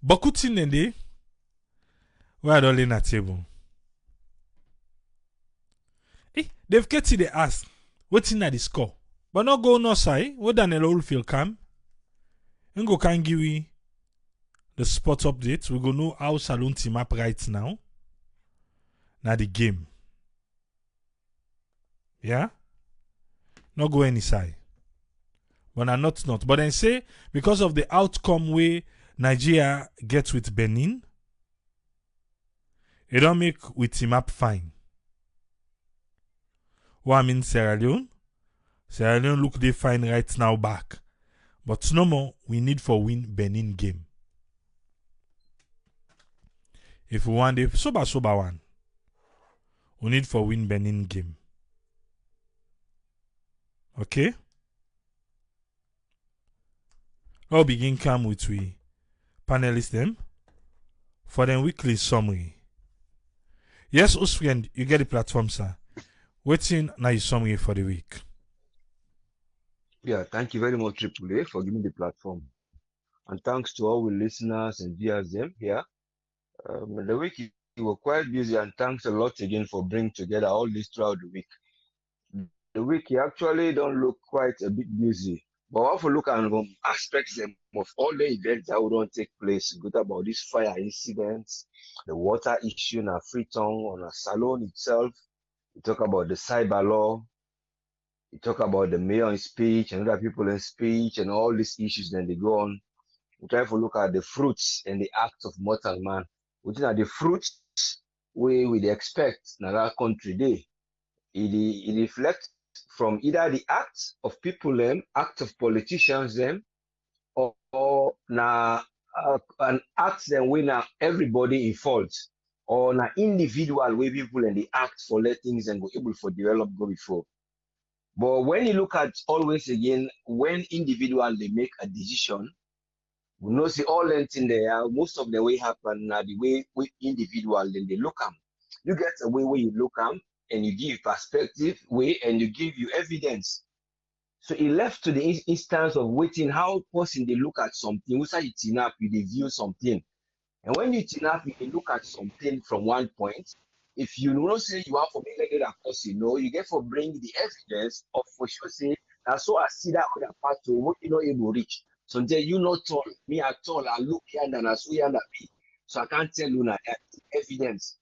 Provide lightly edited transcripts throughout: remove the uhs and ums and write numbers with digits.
Beaucoup de we are all in a table. They've get to the ask, what's in the score? But not go no side, what than a all feel calm. And go can give we the spot update. We go know how Salon team up right now. Now the game. Yeah? Not go any side. But I not. But then say, because of the outcome way Nigeria gets with Benin, it don't make with team up fine. What I mean Sierra Leone? Sierra Leone look they fine right now back. But no more, we need for win Benin game. If we want the soba one, we need for win Benin game. Okay? I'll begin come with we panelists them for them weekly summary. Yes, us friend, you get the platform, sir. Waiting now your summary for the week. Yeah, thank you very much, Triple A, for giving the platform. And thanks to all the listeners and viewers them here. The week you were quite busy, and thanks a lot again for bringing together all this throughout the week. The week you actually don't look quite a bit busy. But I have to look at aspects of all the events that will not take place. Good about this fire incidents, the water issue in our Freetown, on our salon itself. We talk about the cyber law. We talk about the mayor in speech and other people in speech and all these issues. Then they go on. We try to look at the fruits and the acts of mortal man. We think that the fruits we expect in our country day. It reflects from either the acts of people them, acts of politicians them, or an act them when everybody in fault, or an individual way people and the act for let things and go able for develop go before. But when you look at always again, when individual they make a decision, we know see all that in there, most of the way happen the way we individual then they look at. You get a way where you look at and you give perspective way and you give you evidence. So it left to the instance of waiting how person they look at something, we say it enough, you they view something. And when you enough, you look at something from one point. If you don't say you have for me like that person, you get for bring the evidence of for sure say that's so I see that other part to what you know able reach. So then you not tall me at all. I look here and I see and me. So I can't tell you now that evidence.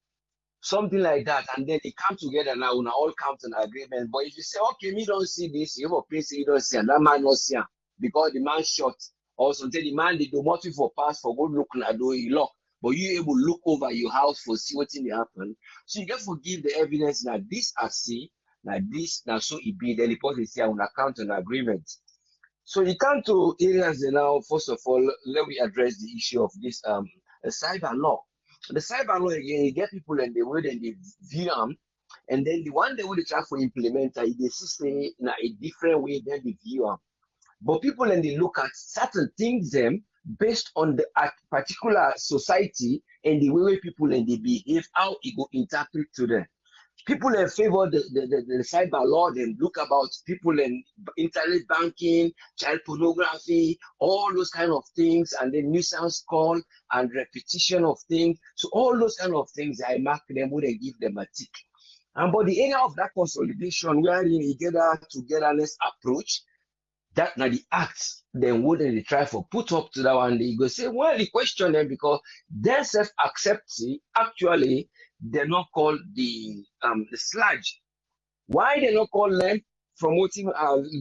Something like that, and then they come together now, and all come to an agreement. But if you say, okay, me don't see this, you have a place you don't see, and that man not see because the man shot, or something the man they do nothing for pass for go look na do he lock, but you able look over your house for see what thing happen. So you get to give the evidence that this I see, that this now so it be. Then the person say I will account an agreement. So you come to areas now. First of all, let me address the issue of this cyber law. The cyber law again, you get people and they would and they view them, and then the one they would try to implement it, they say in a different way than the view them. But people and they look at certain things them based on the particular society and the way people and they behave, how it go interpret to them. People in favor the cyber law, then look about people in internet banking, child pornography, all those kind of things, and then nuisance call and repetition of things. So all those kind of things, I mark them when I give them a tick. And but the area of that consolidation, wherein you get a togetherness approach, that now the acts, then wouldn't they try for put up to that one, they go say, well, they question them because their self-acceptance actually they're not called the sludge. Why they not call them promoting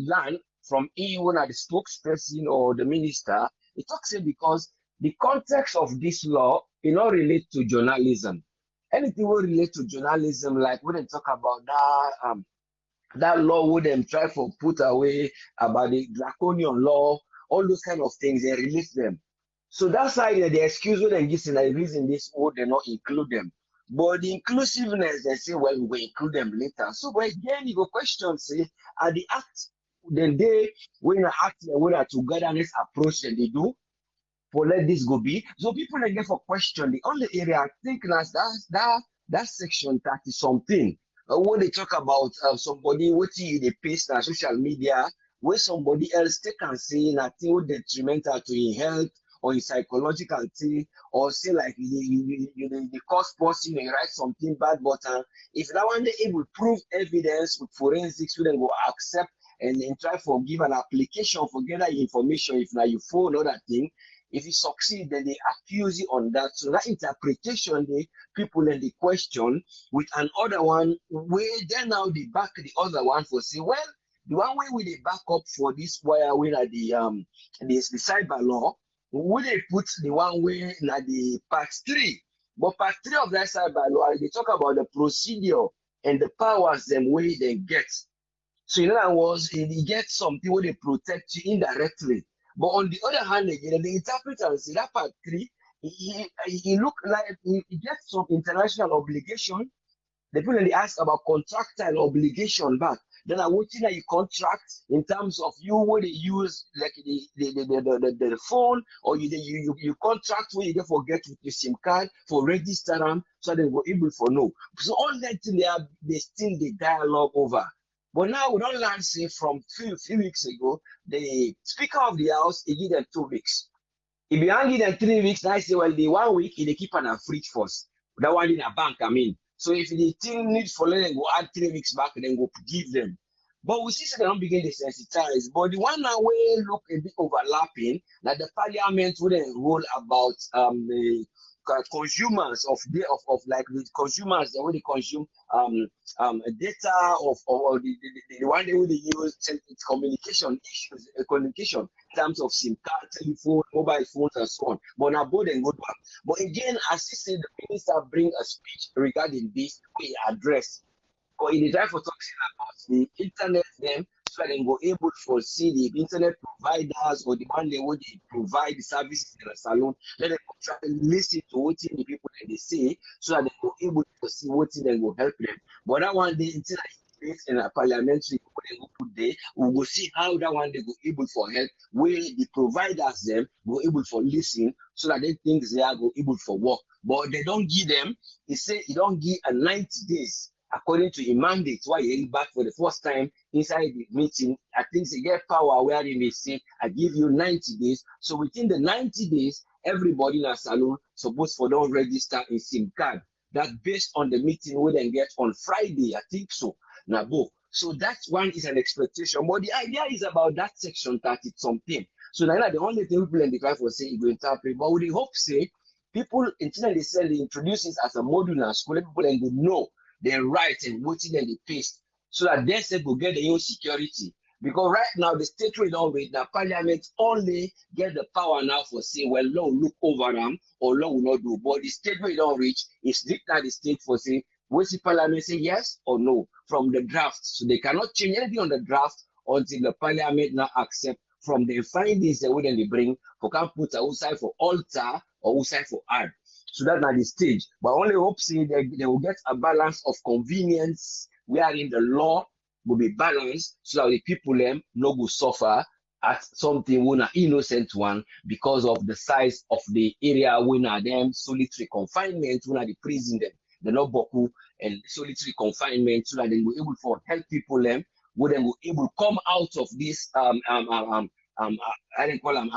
land from EU and the spokesperson or the minister? It talks it because the context of this law it not relate to journalism. Anything will relate to journalism, like when they talk about that law would them try for put away about the draconian law, all those kind of things, they release them. So that's why the excuse when they give the reason this would they not include them. But the inclusiveness, they say, well, we include them later. So, but again, you go question, say, at the act, then they, when the act, when a togetherness approach, and they do, for let this go be. So people again for question, the only area I think that section 30 something, when they talk about somebody, what they paste on social media, where somebody else take and say, nothing detrimental to your health, or in psychological thing, or say like the cause person, you write something bad, but if that one day it will prove evidence with forensics, we then go accept and then try for give an application for get that information. If now you phone or that thing, if you succeed, then they accuse you on that. So that interpretation, the people then the question with another one, where then now they back the other one for say, well, the one way we they back up for this wire where the cyber law, we they put the one way like the part 3. But part 3 of that cyber law, they talk about the procedure and the powers them way they get. So in other words, it gets something where they protect you indirectly. But on the other hand, again, the interpreter say that part 3, he look like he gets some international obligation. The people they ask about contractual obligation back. Then I want that you contract in terms of you where they use like the phone, or you contract where you get forget with your SIM card for register them so they were able for know. So all that they still the dialogue over. But now we don't learn say from few weeks ago, the Speaker of the House he give them 2 weeks. If you only them 3 weeks, I say well the 1 week they keep on a fridge first. That one in a bank, I mean. So if the thing needs for them, go add 3 weeks back, then go give them. But we see they don't begin to sensitize. But the one now way look a bit overlapping, that the parliament wouldn't rule about the consumers of like the consumers the way they consume data or the one they would use communication issues, communication in terms of SIM card, telephone, mobile phones, and so on. But now both and good back. But again, as he said, the minister bring a speech regarding this we address. Or in the time for talking about the internet them, so that they go able to see the internet providers or the one they would provide the services in the salon, let them try to listen to what the people that they say, so that they go able to see what they will help them. But that one day until I in a parliamentary put there, we will see how that one they go able for help, where the providers them go able for listen, so that they think they are go able for work. But they don't give them, he say he don't give a 90 days. According to a mandate, why he back for the first time inside the meeting, I think they get power where they may say, I give you 90 days. So within the 90 days, everybody in a salon supposed for don't register in SIM card. That based on the meeting we then get on Friday, I think so. Now go. So that one is an expectation. But the idea is about that section 30 something. So now the only thing people in the class will say you go interpret, but we hope say people until they say they introduce this as a modular school, people then go know they write and waiting and they paste, so that they say go get their own security. Because right now the state we don't wait, the parliament only get the power now for say, well, law look over them or law will not do. But the state we don't reach is dictate the state for say, what's the parliament say yes or no from the draft. So they cannot change anything on the draft until the parliament now accept from the findings that they bring for can put outside for alter or outside for add. So that's not the stage. But only hope say they will get a balance of convenience wherein the law will be balanced so that the people them no go suffer at something when an innocent one because of the size of the area when them solitary confinement when the prison them the no boku and solitary confinement so that they will able to help people them when they will able to come out of this I didn't call them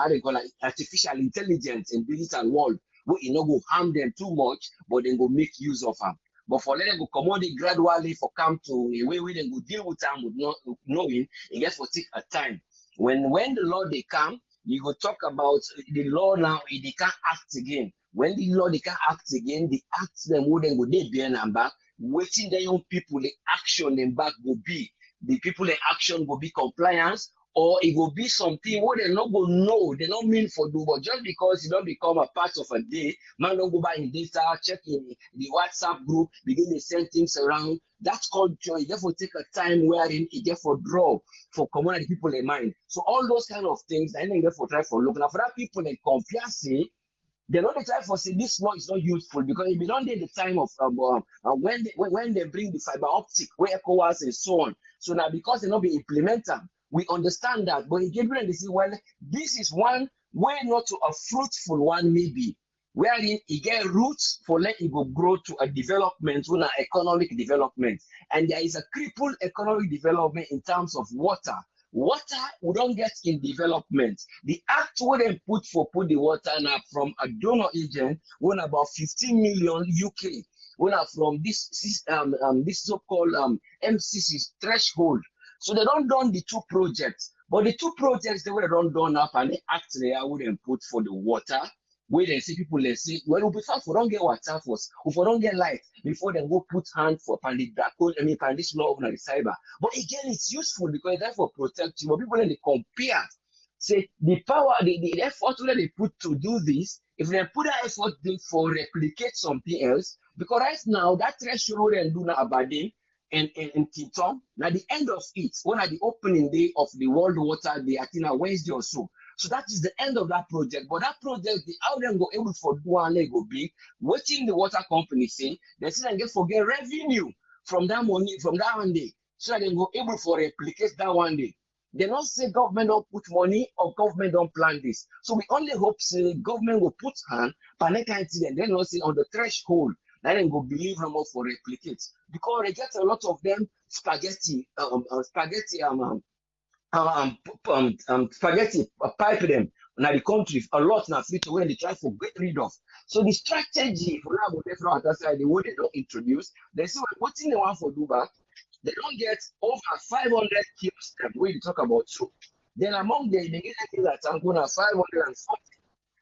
artificial intelligence and digital world. We not go harm them too much, but then go make use of them. But for letting go commodity gradually for come to a way where they go deal with them with not knowing, it gets for take a time. When the law they come, you go talk about the law now, they can't act again. When the law they can't act again, the act them would then go they behind and back, waiting the young people, the action them back will be. The people in action will be compliance. Or it will be something where they not go know, they don't mean for do, but just because it don't become a part of a day, man don't go by in data, check in the WhatsApp group, begin to send things around. That's culture. It therefore take a time wherein it therefore draw for community people in mind. So all those kind of things, I think therefore try for look. Now for that people in confiance, they don't try for say this law is not useful because it belongs in the time of when they bring the fiber optic, where ECOWAS and so on. So now because they not be implemented. We understand that, but again, when they say, well, this is one way not to a fruitful one, maybe, wherein it get roots for let it go grow to a development, to an economic development. And there is a crippled economic development in terms of water. water we don't get in development. The act where they put the water now from a donor agent when about 15 million UK. When are from this so-called MCC threshold. So they don't done the two projects. But the two projects they would have done up and they act there wouldn't put for the water. Where they see people they say, well, we prefer for don't get water first, if we don't get light before they go put hand for this law on the cyber. But again, it's useful because that's for protect you. But people then they compare, say the power, the effort that they put to do this, if they put that effort for replicate something else, because right now that threshold and do now abading and Kitom, now the end of it, when at the opening day of the World Water Day, I think on Wednesday or so. So that is the end of that project. But that project, the how them go able for do one leg go big, waiting the water company say, they say they get forget revenue from that money, from that one day. So that they go able for replicate that one day. They don't say government don't put money or government don't plan this. So we only hope say government will put hand, and then not say on the threshold, then go believe them up for replicate. Because they get a lot of them spaghetti pipe them now the country a lot now free to when they try to get rid of. So the strategy for now different side the way they don't introduce, they say what thing they want for do back, they don't get over 500 kilos that we talk about so. Then among them they get that I'm gonna 540.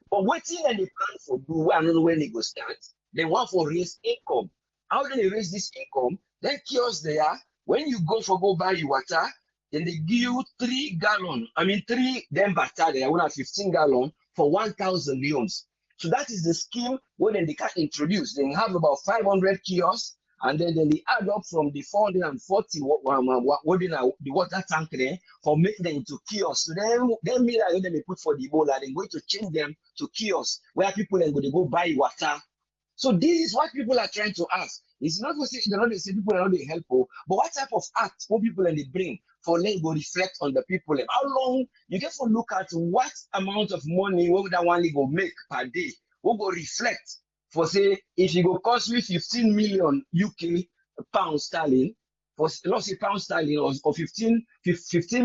But waiting and they plan for do I don't know when they go start. They want for raise income. How do they raise this income? Then kiosks there, when you go buy your water, then they give you 3 gallon. I mean 3 them butter there, 15 gallon for 1,000 leones. So that is the scheme where then they can introduce. Then have about 500 kiosks, and then they add up from the 440 the water tank there for making them into kiosks. So then mean that they put for the Ebola, they're going to change them to kiosks where people then go buy water. So this is what people are trying to ask. It's not to say they're not say people are not helpful, but what type of act what people and they bring for them go reflect on the people? How long you get to look at what amount of money what that one go make per day, what go reflect for say if you go cost me 15 million UK pound sterling for not say pound sterling or 15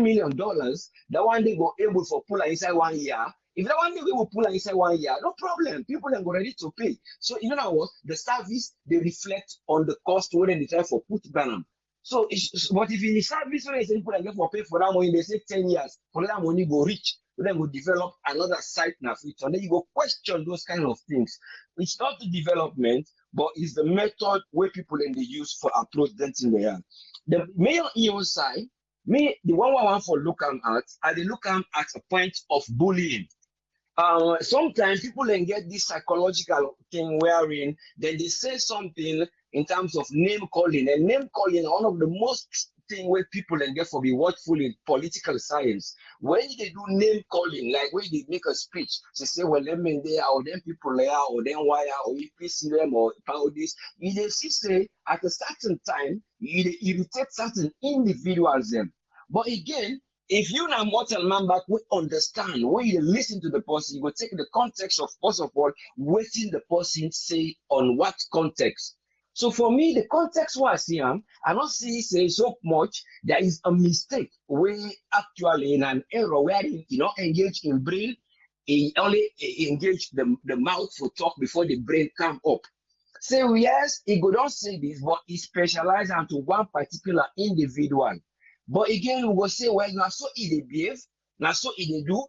million dollars, that one they go able for pull inside 1 year. If that one day we will pull inside 1 year, no problem. People are ready to pay. So you know what? The service they reflect on the cost when they try for put banner. So, but if in the service when they say people are going to pay for that money, they say 10 years for that money go reach, then go develop another site in the future. And then you go question those kind of things. It's not the development, but it's the method where people then they use for approach that in the air. The main EO side, the one I want for look at, I look at a point of bullying. Sometimes people then get this psychological thing wherein then they say something in terms of name calling, and name calling one of the most thing where people then get for be watchful in political science. When they do name calling, like when they make a speech, they say, well, them men there, or them people there, or them wire, or you see them, or about this, you they see say at a certain time, you irritate certain individuals them. But again, if you now mortal man back, we understand when you listen to the person, you go take the context of first of all, waiting the person say on what context. So for me, the context was here, I don't see say so much. There is a mistake where actually in an error where you know engage in brain, he only engage the mouth for talk before the brain come up. Say yes, he go don't say this, but he specialized into one particular individual. But again, we will say, well, now so it behave, now so it do,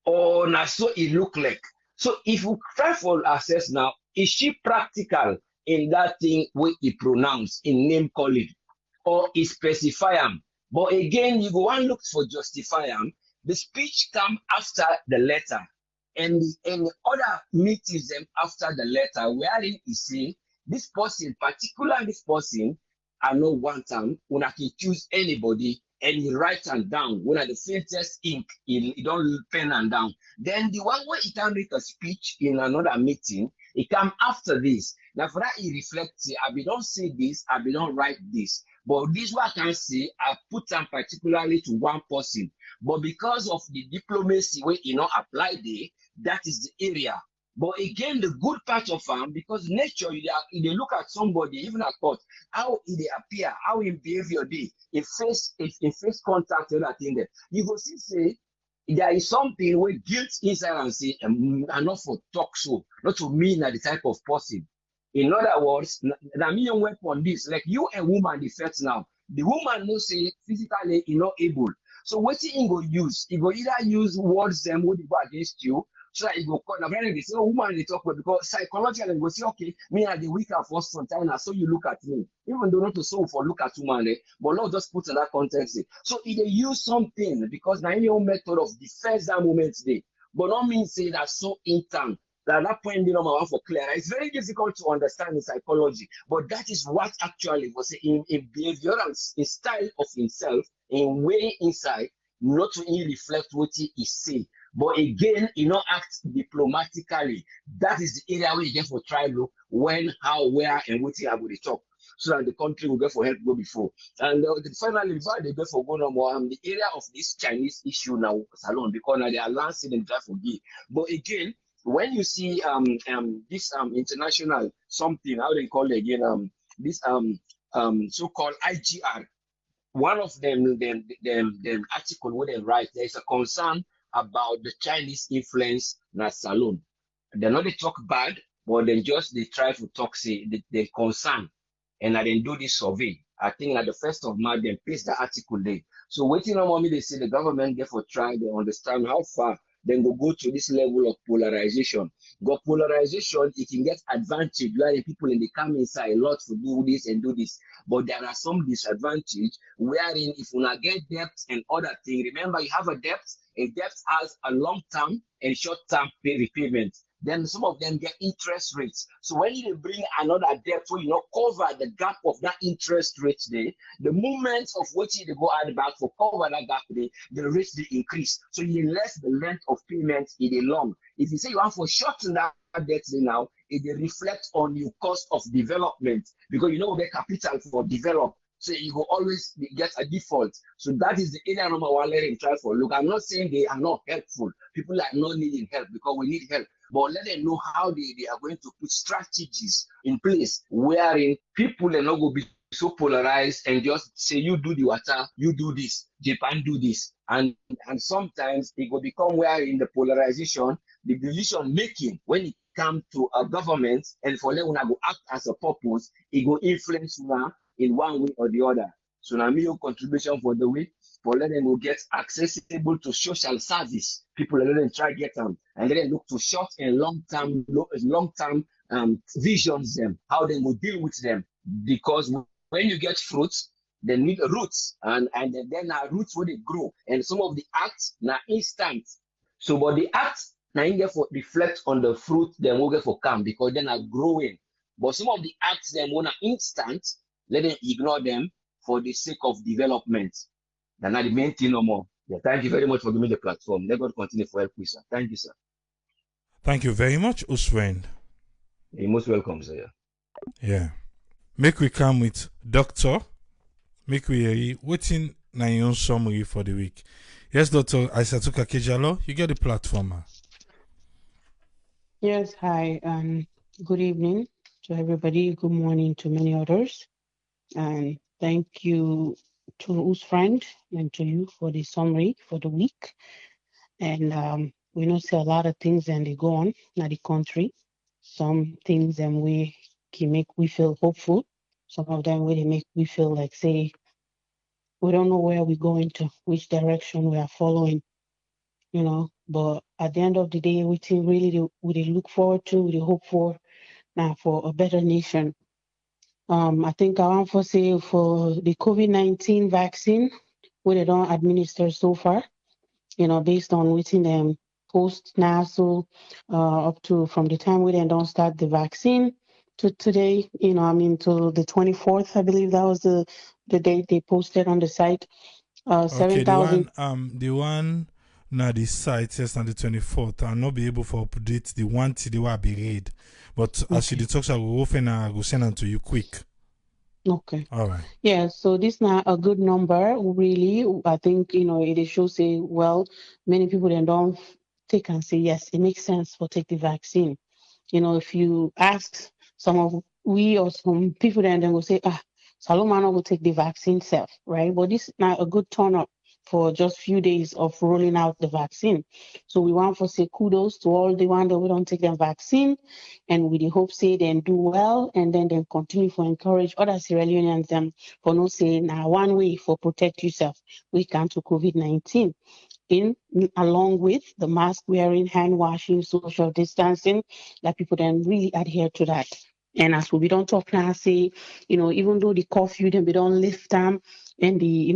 or now so it look like. So if we try for assess now, is she practical in that thing where he pronounce in name calling, or he specify them? But again, you go and look for justify them. The speech come after the letter, and other meetings them after the letter, wherein he say this person, particularly this person, I know one time when I can choose anybody and he write them down. When I the faintest ink, he don't pen and down. Then the one where he can make a speech in another meeting, he come after this. Now for that he reflects, I be don't say this, I be don't write this. But this what I can say, I put them particularly to one person. But because of the diplomacy where you know apply there, that is the area. But again, the good part of them, because nature, they look at somebody, even at court, how they appear, how in behavior they, in face contact, and that thing there. You go see, say, there is something where guilt inside and say, and not for talk so, not to mean that the type of person. In other words, the million work on this, like you and woman, the first now. The woman no say physically not able. So what he go use? He go either use words them would go against you. So that he go call. Now, they say, oh, woman, they talk about because psychologically they go say, okay, me and the weaker first sometimes, so you look at me. Even though not to so for look at woman, but not just put in that context. So if they use something because now your method of defense that moment day, but not mean say that so intent. That point being number one for clear. It's very difficult to understand in psychology, but that is what actually was in behavioral in style of himself, in way inside, not to reflect what he is saying. But again, act diplomatically. That is the area where you get for trial when, how, where, and what you are going to talk. So that the country will get for help go before. And finally, before they go for go no more, the area of this Chinese issue now, Salon, because now they are lancing and try for give. But again, when you see this international something, how they call it again, this so-called IGR, one of them article where they write, there is a concern about the Chinese influence in Salon. They not they talk bad, but they try to talk, say they concern, and I then do this survey. I think at the 1st of March, they paste the article there. So waiting on me, they say the government therefore try to understand how far then go to this level of polarization. Got polarization, it can get advantage where the people in the come inside a lot to do this and do this. But there are some disadvantage wherein if you not get debt and other things, remember you have a debt has a long-term and short-term repayment. Then some of them get interest rates. So when you bring another debt where you cover the gap of that interest rate there, the movement of what you go add back for cover that gap there, the rates they increase. So you less the length of payment in the long. If you say you want for shorten that debt now, it reflects on your cost of development because the capital for develop. So you will always get a default. So that is the area number one let them try for. Look, I'm not saying they are not helpful. People are not needing help because we need help. But let them know how they are going to put strategies in place wherein people are not going to be so polarized and just say, you do the water, you do this, Japan do this. And sometimes it will become where in the polarization, the decision making, when it comes to a government and for them to go act as a purpose, it will influence now in one way or the other. So now your contribution for the week, for let them will get accessible to social service. People let them try get them and then look to short and long-term visions them, how they will deal with them. Because when you get fruits, they need roots and then our roots where they grow. And some of the acts now instant. So but the acts now therefore reflect on the fruit they will get for come because then are growing. But some of the acts them want instant. Let them ignore them for the sake of development. They're not the main thing no more. Yeah, thank you very much for giving me the platform. Let God continue for help, sir. Thank you, sir. Thank you very much, Uswen. You're most welcome, sir. Yeah. Make we come with Doctor. Make we hear waiting na your summary for the week. Yes, Dr. Aisatuka Kejalo, you get the platform. Yes, hi, good evening to everybody. Good morning to many others. And thank you to whose friend and to you for the summary for the week. And we know see a lot of things and they go on in the country. Some things and we can make we feel hopeful. Some of them really make we feel like say we don't know where we're going to, which direction we are following, But at the end of the day, we think really we look forward to, we hope for now for a better nation. I think I want to say for the COVID-19 vaccine, what they don't administer so far, based on waiting them post now, so up to from the time we then don't start the vaccine to today, to the 24th, I believe that was the date they posted on the site. 7,000. The one now the site says on the 24th. I'll not be able to update the one till they will be read. But as you talk, I will send them to you quick. Okay. All right. Yeah, so this now a good number, really. I think, it shows say, well, many people then don't take and say, yes, it makes sense for take the vaccine. If you ask some of we or some people, then they will say, Salomon will take the vaccine self, right? But this is not a good turn up for just few days of rolling out the vaccine. So we want to say kudos to all the one that we don't take the vaccine, and we hope say then do well, and then continue to encourage other Sierra Leoneans them for no say now one way for protect yourself we can to COVID-19 in along with the mask wearing, hand washing, social distancing, that people then really adhere to that. And as we don't talk now, say, even though the curfew, then we don't lift them, and the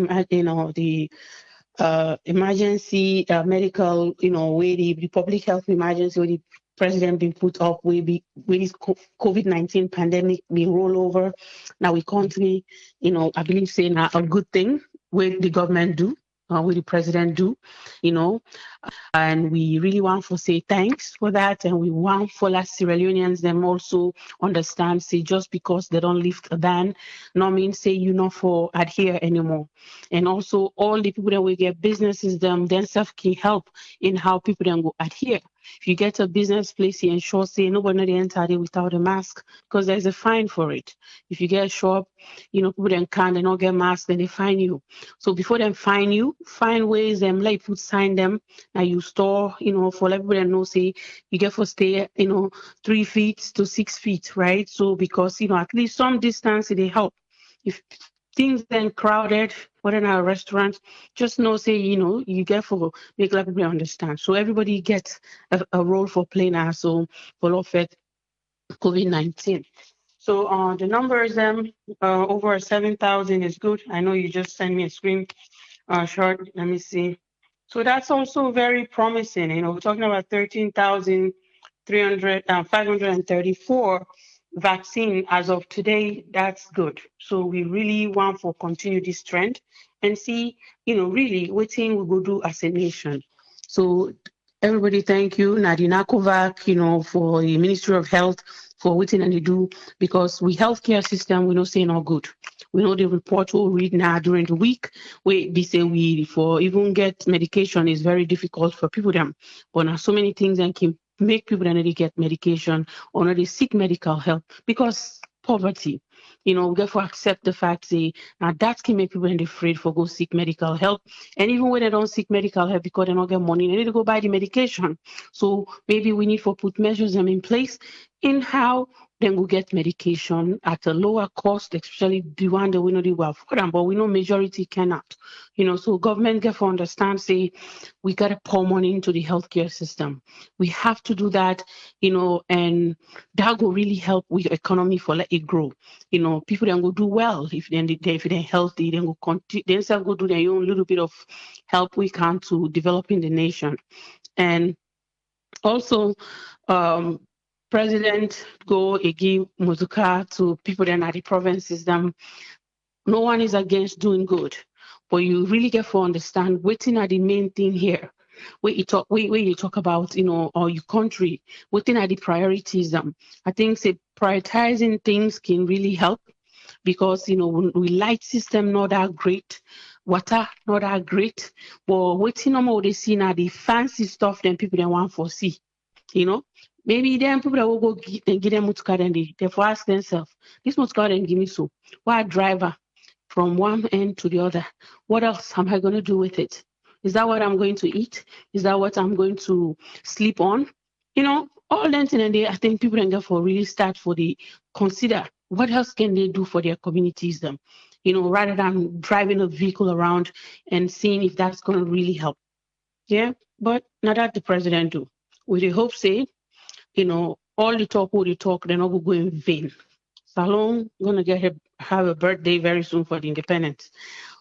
emergency medical, where the public health emergency, where the president been put up, where this COVID-19 pandemic be roll over. Now we country, I believe saying a good thing where the government do, what the president do, you know, and we really want to say thanks for that. And we want for us Sierra Leoneans them also understand, say just because they don't lift a ban, no mean say you not for adhere anymore. And also all the people that will get businesses them themselves can help in how people then go adhere. If you get a business place, you ensure say nobody enter there without a mask because there's a fine for it. If you get a shop, people then can't, they not get masks, then they fine you. So before them fine you, find ways them like put sign them now you store, for everybody know say you get for stay, 3 feet to 6 feet, right? So because at least some distance they help. If things then crowded, whether in a restaurant, just know say, you get for make like people understand. So everybody gets a role for playing now. So for affect COVID-19. So the numbers over 7,000 is good. I know you just sent me a screen short. Let me see. So that's also very promising. We're talking about 534 vaccine as of today. That's good. So we really want to continue this trend and see, really what thing we will do as a nation. So everybody, thank you, Nadina Kovac, for the Ministry of Health for what they do, because we healthcare system, we know say not good. We know the report we'll read now during the week. We say we for even get medication is very difficult for people them. But now so many things that can make people that need get medication or not they seek medical help because poverty. We get to accept the fact say now that can make people afraid for go seek medical help. And even when they don't seek medical help because they don't get money, they need to go buy the medication. So maybe we need to put measures them in place in how then we get medication at a lower cost, especially the one that we know they will afford them, but we know majority cannot. So government get to understand, say, we got to pour money into the healthcare system. We have to do that, and that will really help with the economy for let it grow. People then go do well if they're healthy, then go continue, themselves go do their own little bit of help we can to developing the nation. And also, President go give Muzuka to people that are the provinces. No one is against doing good, but you really get to understand what are the main thing here. Where you talk about, or your country, what are the priorities? I think say prioritizing things can really help because we light system not that great, water not that great, but what they see now the fancy stuff then people don't want to see. Maybe then people that will go give them motor and they for ask themselves, this motor and give me so. Why driver from one end to the other? What else am I going to do with it? Is that what I'm going to eat? Is that what I'm going to sleep on? All that and I think people can get for really start for the consider what else can they do for their communities them, rather than driving a vehicle around and seeing if that's going to really help. Yeah, but not that the president do. We the hope say, all the talk, they're not going to go in vain. Salon gonna have a birthday very soon for the independence.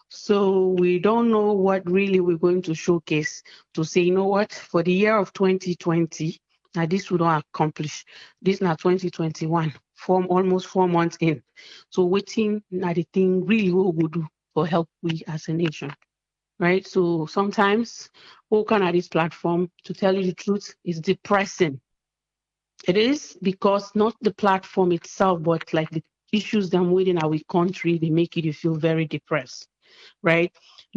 So we don't know what really we're going to showcase to say, what, for the year of 2020, now this we don't accomplish. This now 2021, almost 4 months in. So waiting now the thing really what we do for help we as a nation. Right? So sometimes working at this platform, to tell you the truth, is depressing. It is because not the platform itself, but like the issues that within our country, they make you feel very depressed, right?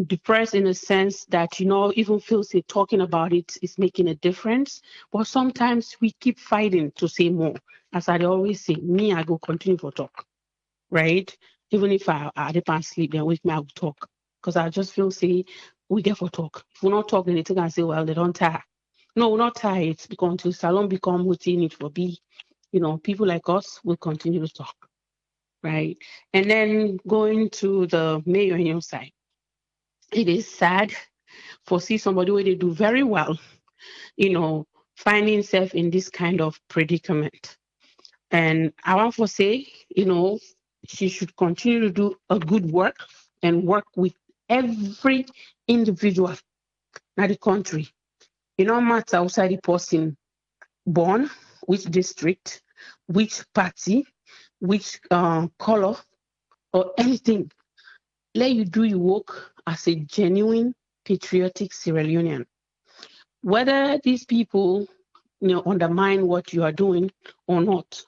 depressed in the sense that, even feel say talking about it is making a difference. But sometimes we keep fighting to say more. As I always say, me, I go continue for talk, right? Even if I dip and sleep, then wake me, I will talk. Because I just feel say, we get for talk. If we not talk, then they take and say, well, they don't tire. No, we're not tired. It's because until salon become what it for be, people like us will continue to talk, right? And then going to the mayor side, it is sad for see somebody where they do very well, finding himself in this kind of predicament. And I want to say, she should continue to do a good work and work with every individual in the country. It no matter outside the person born, which district, which party, which color, or anything. Let you do your work as a genuine patriotic Sierra Leonean. Whether these people undermine what you are doing or not,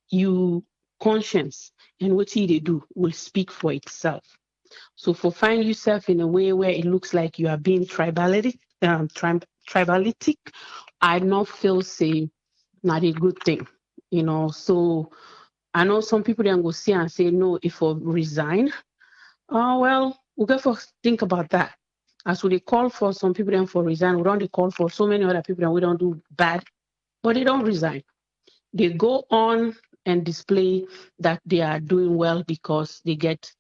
your conscience and what they do will speak for itself. So for find yourself in a way where it looks like you are being tribalistic, I not feel say not a good thing, So I know some people then go see and say no if I resign. Well, we'll get for think about that. As we call for some people then for resign, we don't call for so many other people that we don't do bad, but they don't resign. They go on and display that they are doing well because they get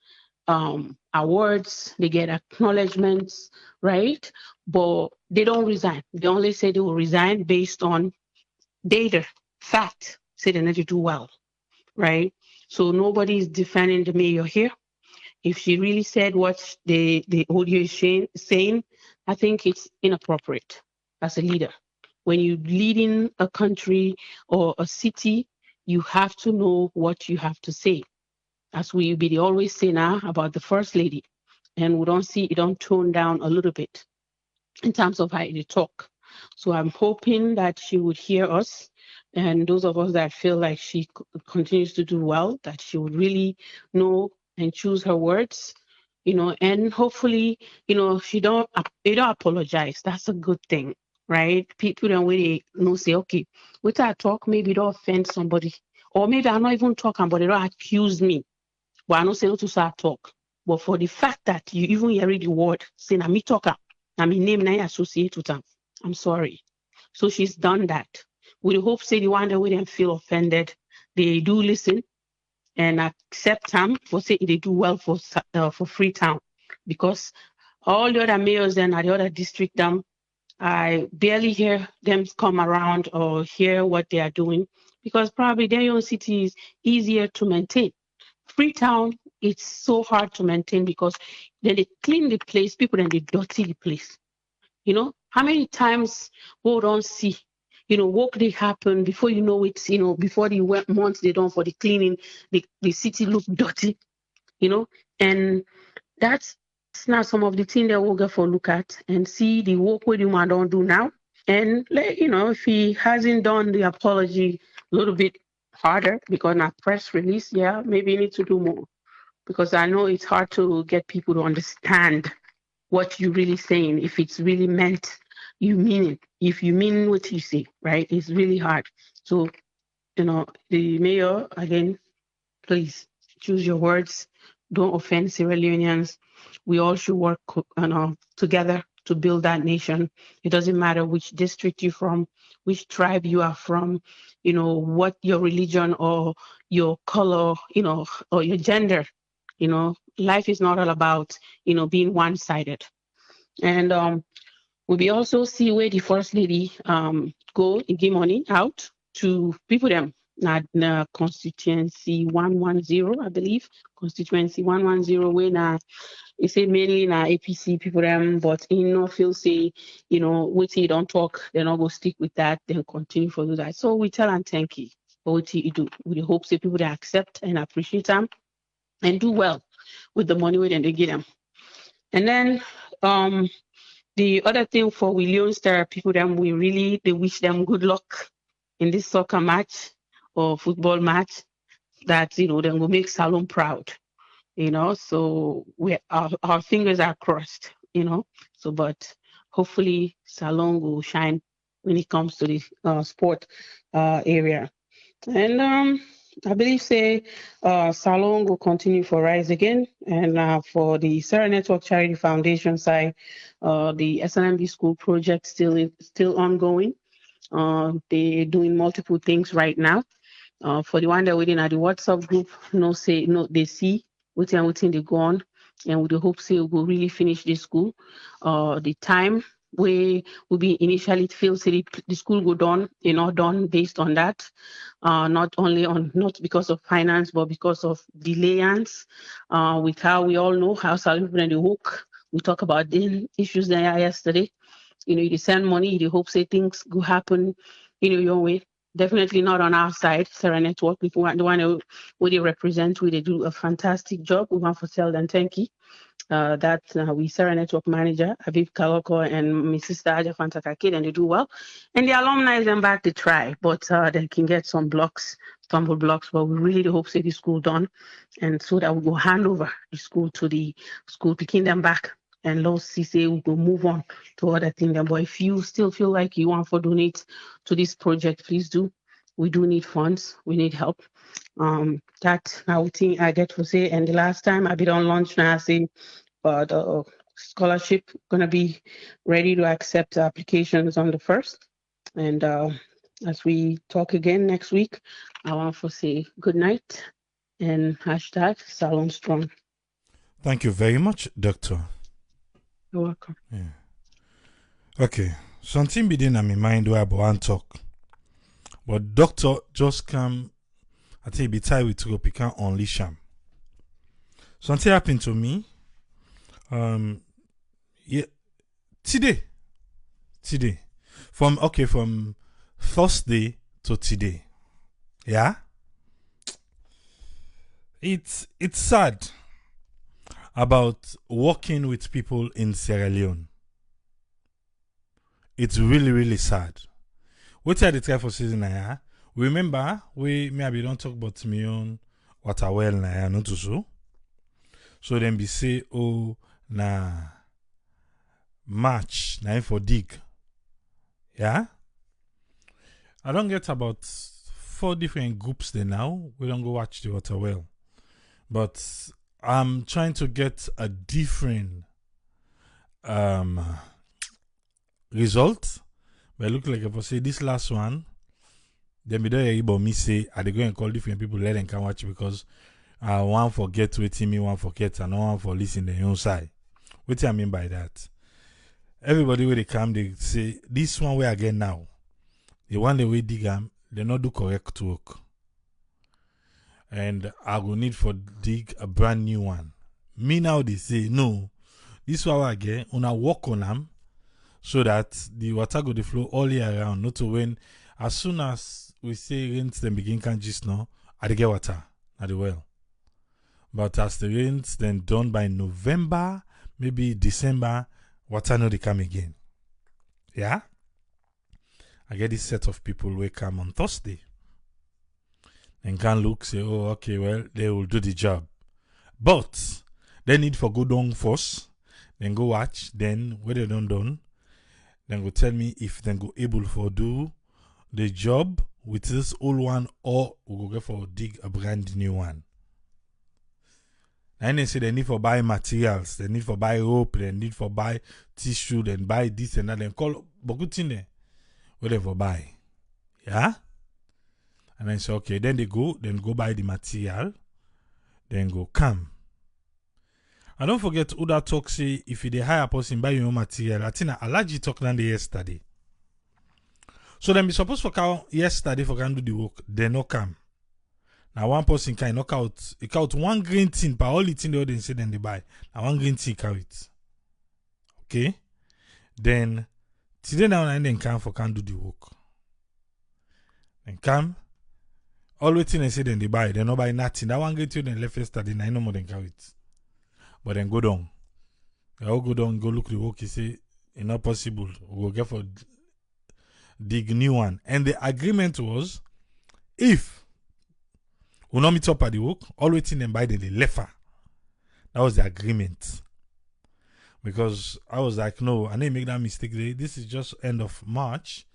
awards, they get acknowledgements, right? But they don't resign. They only say they will resign based on data, fact, say they need to do well, right? So nobody is defending the mayor here. If she really said what the audio is saying, I think it's inappropriate as a leader. When you're leading a country or a city, you have to know what you have to say. As we always say now about the first lady, and we don't see it don't tone down a little bit in terms of how they talk. So I'm hoping that she would hear us, and those of us that feel like she continues to do well, that she would really know and choose her words, and hopefully, she don't apologize. That's a good thing, right? People don't really say, okay, with I talk, maybe don't offend somebody, or maybe I'm not even talking, but they don't accuse me. But I don't say no to start talk. But for the fact that you even hear the word, say, na me talker, na me name, na I associate with them, I'm sorry. So she's done that. We hope, say, the one that we didn't feel offended, they do listen and accept them for say they do well for Freetown, because all the other mayors and the other district I barely hear them come around or hear what they are doing, because probably their own city is easier to maintain. Freetown, it's so hard to maintain because then they clean the place, people then they dirty the place. How many times we don't see, work they happen before you know it, before the months they done for the cleaning, the city look dirty, and that's not some of the things that we'll get for look at and see the work what the man don't do now. And if he hasn't done the apology a little bit harder, because not press release, yeah, maybe he needs to do more. Because I know it's hard to get people to understand what you're really saying. If it's really meant, you mean it. If you mean what you say, right? It's really hard. So, the mayor, again, please choose your words. Don't offend Sierra Leoneans. We all should work together to build that nation. It doesn't matter which district you're from, which tribe you are from, what your religion or your color, or your gender. Life is not all about, being one-sided. And we also see where the first lady go and give money out to people them. Na constituency 110, I believe. Constituency 110, where na it say mainly na APC people them, but in no feel say, what you don't talk, they're not gonna stick with that, then continue for do that. So we tell and thank you for what you do. We hope say people that accept and appreciate them and do well with the money when they get them. And then the other thing for Leone Star people them, they wish them good luck in this soccer match or football match, that then will make Salon proud. So our fingers are crossed, so, but hopefully Salon will shine when it comes to the sport area. And I believe say Salon will continue for Rise Again, and for the Sarah Network Charity Foundation side, the SNMB school project still ongoing. They're doing multiple things right now. For the one that within at the WhatsApp group, they see within they go on, and with the hope say we will really finish the school. The time we will be initially feel say the school go done, done based on that. Not because of finance, but because of delayance. With how we all know how Salon and the hook. We talk about the issues there yesterday. You send money, you hope say things go happen, your way. Definitely not on our side, Sarah Network. People want the one who they represent, they do a fantastic job. We want to tell them thank you. That we Sarah Network manager, Aviv Kaloko, and my sister Aja Fantakakid, and they do well. And the alumni them back to try, but they can get some stumble blocks, but we really hope say the school done, and so that we will hand over the school to the school, picking them back. And let's see, say we will move on to other things. But if you still feel like you want to donate to this project, please do. We do need funds. We need help. That I think I get to say. And the last time I been on launch now, I say, the scholarship gonna be ready to accept applications on the 1st. And as we talk again next week, I want to say good night and hashtag Salon Strong. Thank you very much, Doctor. You're welcome. Yeah. Okay. Something be in my mind where I want to talk. But Doctor just come, I think be tied with rope, he can't unleash him. Something happened to me. Today. From Thursday to today. Yeah? It's sad about working with people in Sierra Leone. It's really, really sad. What I try for season now? Remember, maybe don't talk about me on water well now, not so. So then be say, oh, na March, na for dig. Yeah? I don't get about 4 different groups there now. We don't go watch the water well. But I'm trying to get a different result. But look like if I say this last one, then we don't hear about me say, are they going to call different people, let them come watch because one forget waiting me, one forget, and one for listening their own side. What do I mean by that? Everybody where they come, they say, this one way again now. The one they will dig them, they not do correct work. And I will need for dig a brand new one. Me now they say, no, this one again, una work on them so that the water go the flow all year around. Not to when, as soon as we say rains, then begin can just now, I get water at the well. But as the rains then done by November, maybe December, water no they come again. Yeah? I get this set of people who come on Thursday. And can look, say, oh, okay, well, they will do the job. But they need for go down first, then go watch, then when they done, then go tell me if they go able for do the job with this old one or we go get for dig a brand new one. And they say they need for buy materials, they need for buy rope, they need for buy tissue, then buy this and that, then call but good thing there. What they for buy. Yeah? And then say, okay, then they go buy the material, then go come. And don't forget who that talk say if you hire a person buy your own material. I think Alaji talk down yesterday. So then be supposed for come yesterday for can do the work, they no come. Now one person can knock out one green thing per all the thing they all say then they buy. Now one green thing carry it. Okay? Then today now and then come for can do the work. Then come. All waiting and say then they buy. They no buy nothing. That one green thing then left yesterday, now no more than carry it. But then go down. They all go down, go look the work, you say it's not possible. We'll get for dig new one. And the agreement was if we not meet up at the work, all waiting and buy the leffer. That was the agreement. Because I was like, no, I didn't make that mistake. This is just end of March.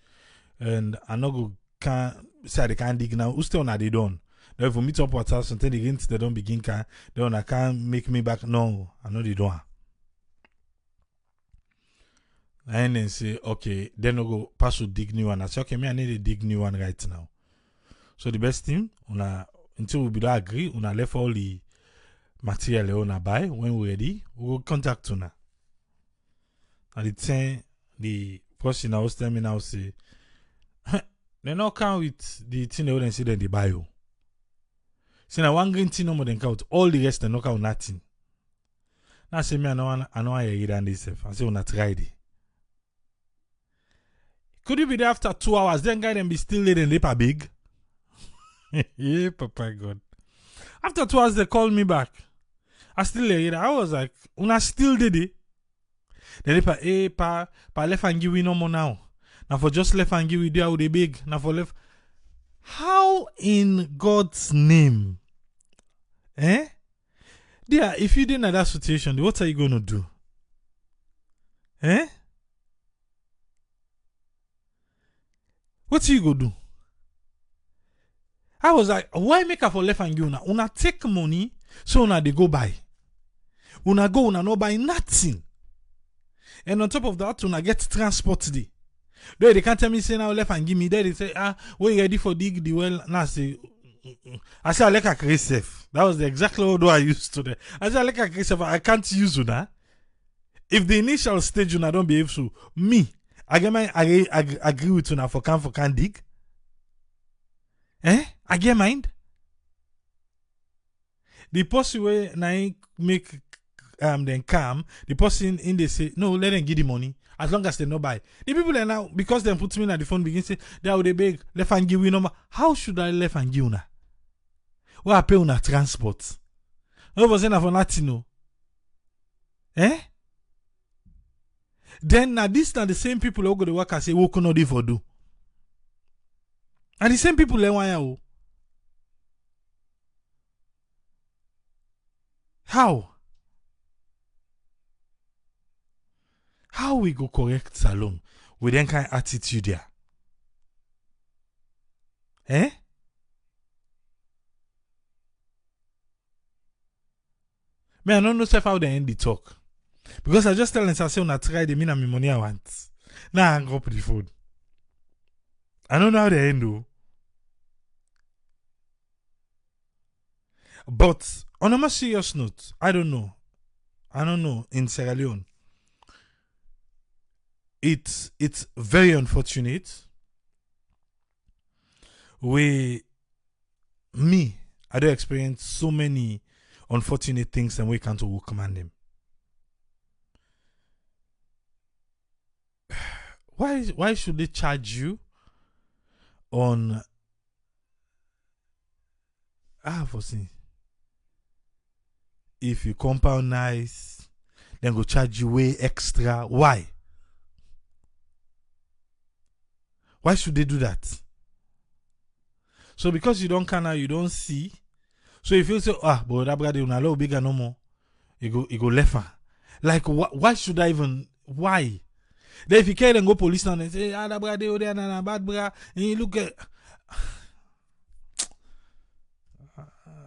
And I know can't say they can't dig now. Who's still not they done? Now if we meet up with us until they don't begin then I can't make me back. No, I know they don't. And then say, okay, then I go pass to dig new one. I say, okay, me I need to dig new one right now. So the best thing, until we don't agree, left all the material we buy. When we're ready, we will contact una. At the time, the person now tell me now say, they not count with the thing they wouldn't say that they buy you. So now one green thing no more than count. All the rest they not count nothing. Now say me I know I hear than this. I say we not try it. Could you be there after 2 hours? Then guy them be still late and paper big. Yeah, Papa God. After 2 hours they called me back. I still hear I was like, una still did it. Then they pa left and give we no more now. Now for just left and give we there with the big. Now for left. How in God's name? Eh? There, if you didn't have that situation, what are you going to do? Eh? What are you going to do? I was like, why make her for left and give una? Una take money, so una they go buy. Una go, una no buy nothing. And on top of that, una get transport day. Though they can't tell me say now left and give me there. They say, we ready for dig the well. Now I say I like a crazy safe. That was the exactly what I used to. I say I like a crazy safe. I can't use una. If the initial stage una don't behave so, me, I agree with una for can dig. I get mind. The person where I make then calm, the person in they say, no, let them give the money. As long as they no buy. The people are now, because they put me on the phone, begin say, they are they beg, left and give you number. How should I left and give una? What I pay una transport? No was enough for nothing, no. Then now this now the same people who go to work and say, what can I do for do? And the same people they want. How? How we go correct Salome with that kind of attitude there? Me, I don't know how they end the talk. Because I just tell them, I say, when I try, they mean I'm money I want. Now I hang up the phone. I don't know how they end though. But on a more serious note, I don't know in Sierra Leone. It's very unfortunate. I do experience so many unfortunate things and we can't command them. Why should they charge you on for see? If you compound nice, then go charge you way extra. Why? Why should they do that? So because you don't see. So if you say, but that brother una low bigger no more, you go left. Like why should I even? Why? Then if you care, then go police and say, that brother there na bad brother, and you look at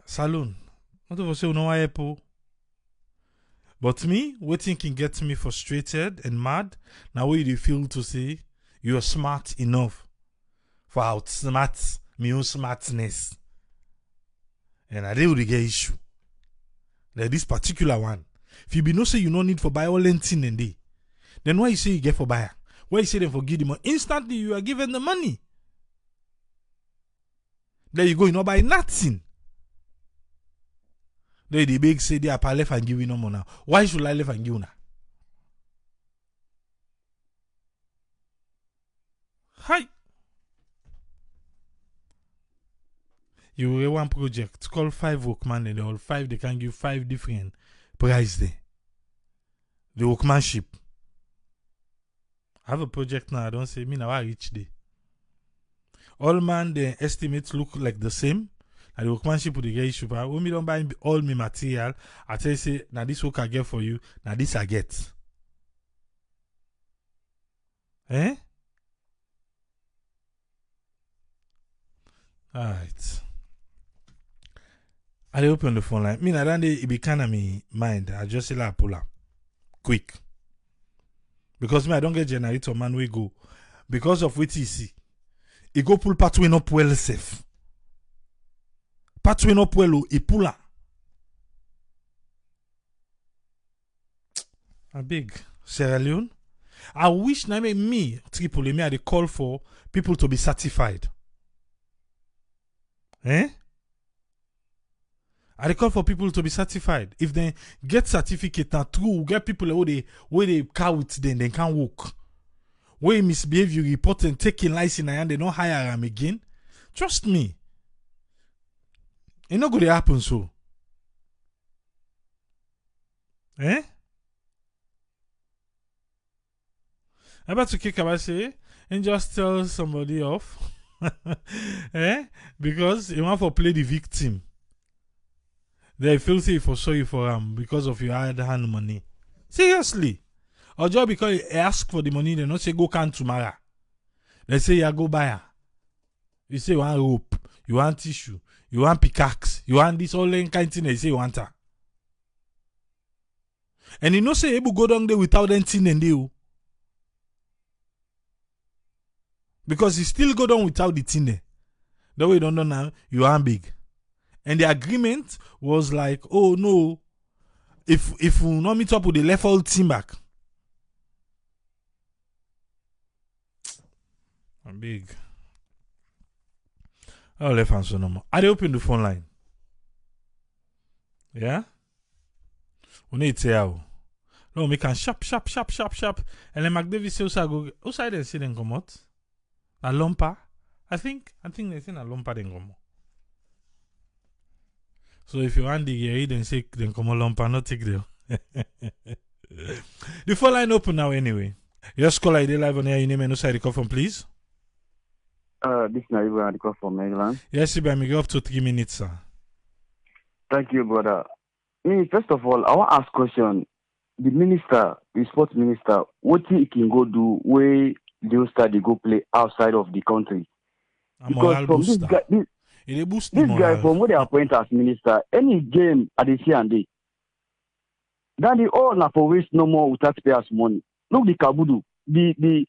Saloon. What do you say? No why po? But me, waiting can get me frustrated and mad. Now what do you feel to say? You are smart enough for outsmart me own smartness. And I will get issue. Like this particular one. If you be no say you no need for buy all thing and day, then why you say you get for buyer? Why you say them for give the money? Instantly you are given the money. There you go, you not buy nothing. There the big say they are left and give you no more now. Why should I left and give you now? Hi. You will one project call 5 workmen and all 5 they can give 5 different price there. The workmanship. I have a project now, I don't say me now I reach there. All man the estimates look like the same. And the workmanship with the get issue. But when me don't buy all me material, I tell you say, now this work I get for you, now this I get. Eh? Alright. I open the phone line. Me na that day it be kind of me mind. I just say like pull up. Quick. Because me I don't get generator man we go. Because of what you see. He go pull pathway up well safe. Pathway up well he pull up. A big Sierra Leone. I wish na me Tripoli me I dey call for people to be certified. Eh? I dey call for people to be certified. If they get certificate and true, get people where they car with them, they can't walk. Where misbehave, you report and taking license and they don't hire them again. Trust me. It's not going to happen so. Eh? I'm about to kick about say and just tell somebody off. Eh? Because you want to play the victim. They feel safe for sorry for him because of your hard hand money. Seriously. Or just because you ask for the money, they not say go can tomorrow. They say you go buy her. You say you want rope, you want tissue, you want pickaxe, you want this all kind of thing they say you want her. And you know say able go down there without anything and do. Because you still go down without the thing there. The way you don't know now, you are big. And the agreement was like, oh no, if we not meet up with the left all team back. I'm big. Oh, left answer no more. I dey open the phone line. Yeah? We need to how. No, we can sharp. And then McDavid say go outside they say then come out. A lumpa. I think they say a lumpa then come out. So if you want the gear, then say then come along, not take them. The phone line open now anyway. Just call ID live on air. Your name and no side call from please. This is Yvonne call from Maryland. Yes, you me go up to 3 minutes, sir. Thank you, brother. Me, first of all, I want to ask a question. The minister, the sports minister, what he can go do where they start to go play outside of the country? Because from this guy, this guy, from what they appoint as minister, any game at the C&D, then they all not for waste no more with taxpayers' money. Look the Kabudu, the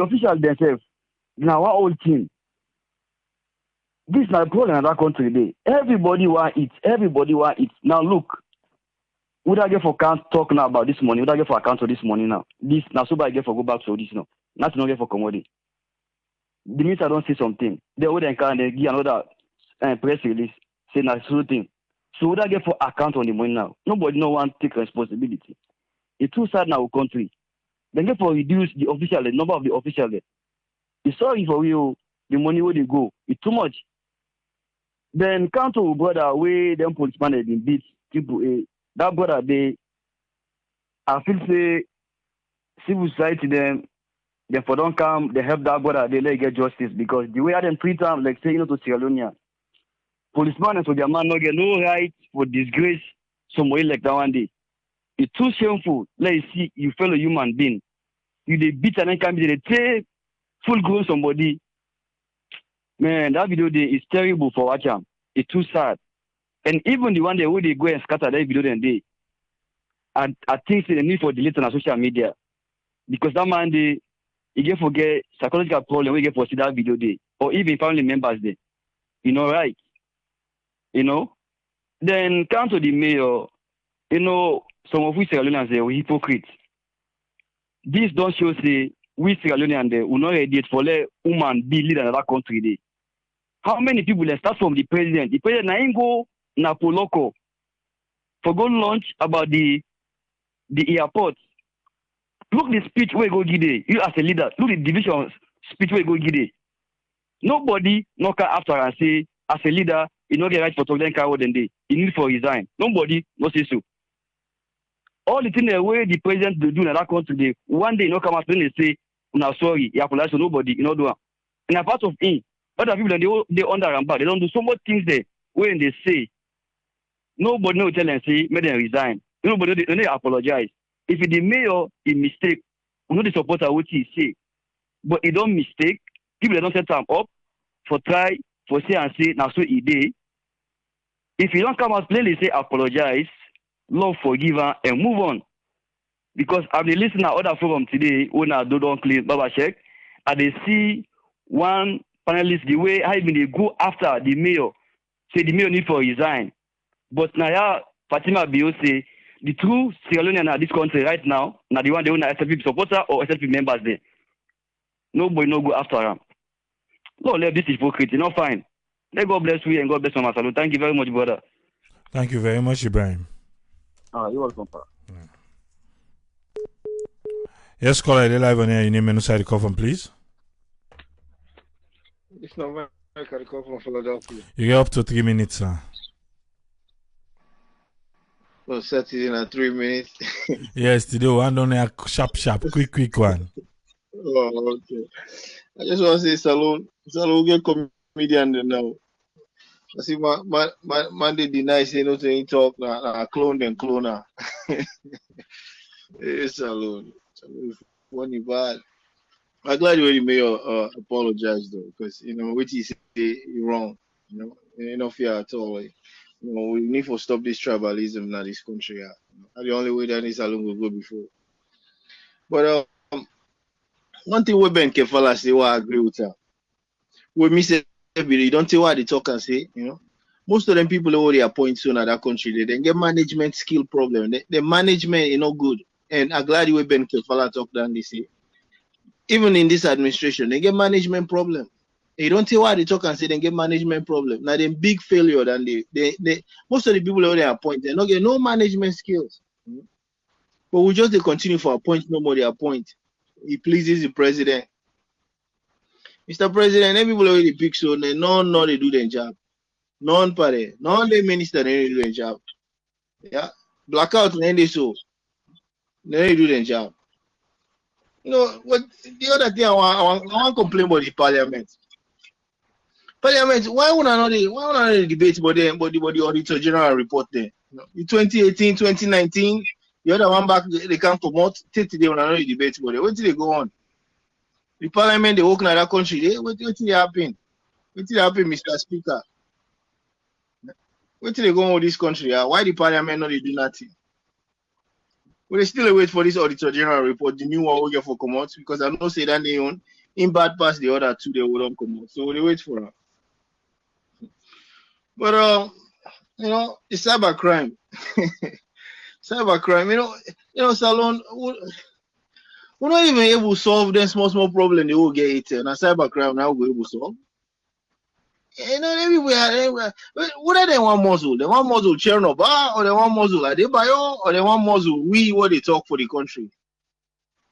officials themselves, now our whole team. This is not a problem in that country today. Everybody want it. Now look, would I get for account talk now about this money? Would I get for account for this money now? This now so I get for go back to this now. Not get for commodity. The minister don't say something. They would then give another press release saying that sort of thing. So would I get for account on the money now? Nobody no one take responsibility. It's too sad now country. Then get for reduce the number of the officials. It's sorry for you, the money where they go. It's too much. Then count to brother where them policemen have been beat people. That brother I feel say civil society them. Therefore, don't come, they help that brother, they let get justice because the way I them treat them, like say, to Sierra Leone, policeman and soldier man not get no right for disgrace somebody like that one day. It's too shameful. Let you see, you fellow human being. You they beat and then come, they take full grown somebody. Man, that video day is terrible for watching. It's too sad. And even the one day where they go and scatter that video then day, I think they need for delete on social media because that man he get forget psychological problem we get for see that video day or even family members day. You know, right? You know? Then come to the mayor, you know, some of we Sierra Leoneans they were hypocrites. This don't show say we Sierra Leoneans they will not ready for let woman be leader in that country day. How many people they start from the president? The president ain't go na Poloko for go launch about the airport. Look the speech where go give it. You as a leader, look the division speech where go give it. Nobody no can after and say as a leader, you know get right for talk then carry then day. You need for resign. Nobody no say so. All the things the way the president do in that country day, one day you know come out and they say, "No sorry, you apologize to nobody, you know do." And a part of him, Other people they under and back. They don't do so much things there when they say nobody no tell and say make them resign. Nobody they apologize. If the mayor is mistake, we know the supporter what he say. But he don't mistake. People they don't set them up for try for say and say now so he did. If you don't come out plainly say apologize, love forgive her and move on. Because I've been listening to other forum today when I don't clean Baba Check, and they see one panelist the way how even they go after the mayor, say the mayor need to resign. But now Fatima Bio say the true Sierra Leonean in this country right now, now the one they own SLP supporter or SLP members there. Nobody no go after them. Lord, let this hypocrite, not fine. Let God bless you and God bless Mama Salud. Thank you very much, brother. Thank you very much, Ibrahim. You're welcome, Pa. Yes, caller, they live on air. Your name and side call from, please. It's not my call from Philadelphia. You get up to 3 minutes, sir. Well, set it in at 3 minutes. Yes, today one on a sharp, quick one. Oh, okay. I just want to say salute get comedian now. I see man they deny say no to talk na clone and cloner. It's salute. Salute funny bad. I'm glad you may apologize though, because what you say you wrong. No fear at all. Like, we need to stop this tribalism in this country. The only way that this alone will go before. But one thing we Ben Kefala say, I agree with her. We miss it. You don't tell what they talk and say. Most of them people who they appoint soon at that country, they get management skill problem. The management is not good. And I'm glad you Ben Kefala talk down. They say, even in this administration, they get management problem. You don't tell why they talk and say they get management problem. Now they big failure than they most of the people who they appoint, they don't get no management skills. But we just they continue for appoint no more they appoint. He pleases the president. Mr. President, everybody already pick so none they do their job. None pare. None the minister they do their job. Yeah. Blackout they so. They do their job. What the other thing I want to complain about the parliament. Parliament, why would I not debate about the Auditor General report there? In 2018, 2019, the other one back they can't promote. Today when I know the debate about it. What did they go on? The parliament they work in that country. What did happen? What did happen, Mr. Speaker? What did they go on with this country? Why the parliament not they do nothing? Well, they still wait for this Auditor General report, the new one we get for commot, because I know say that they own in bad past the other two they wouldn't come out. So they wait for her. But the cyber crime. Cyber crime, Salon, we're not even able to solve them small problem they will get it. And a cyber crime now we're able to solve. Everywhere. What are they one muzzle? They want muzzle Chernobyl, or they want muzzle Adebayo, or they want muzzle what they talk for the country.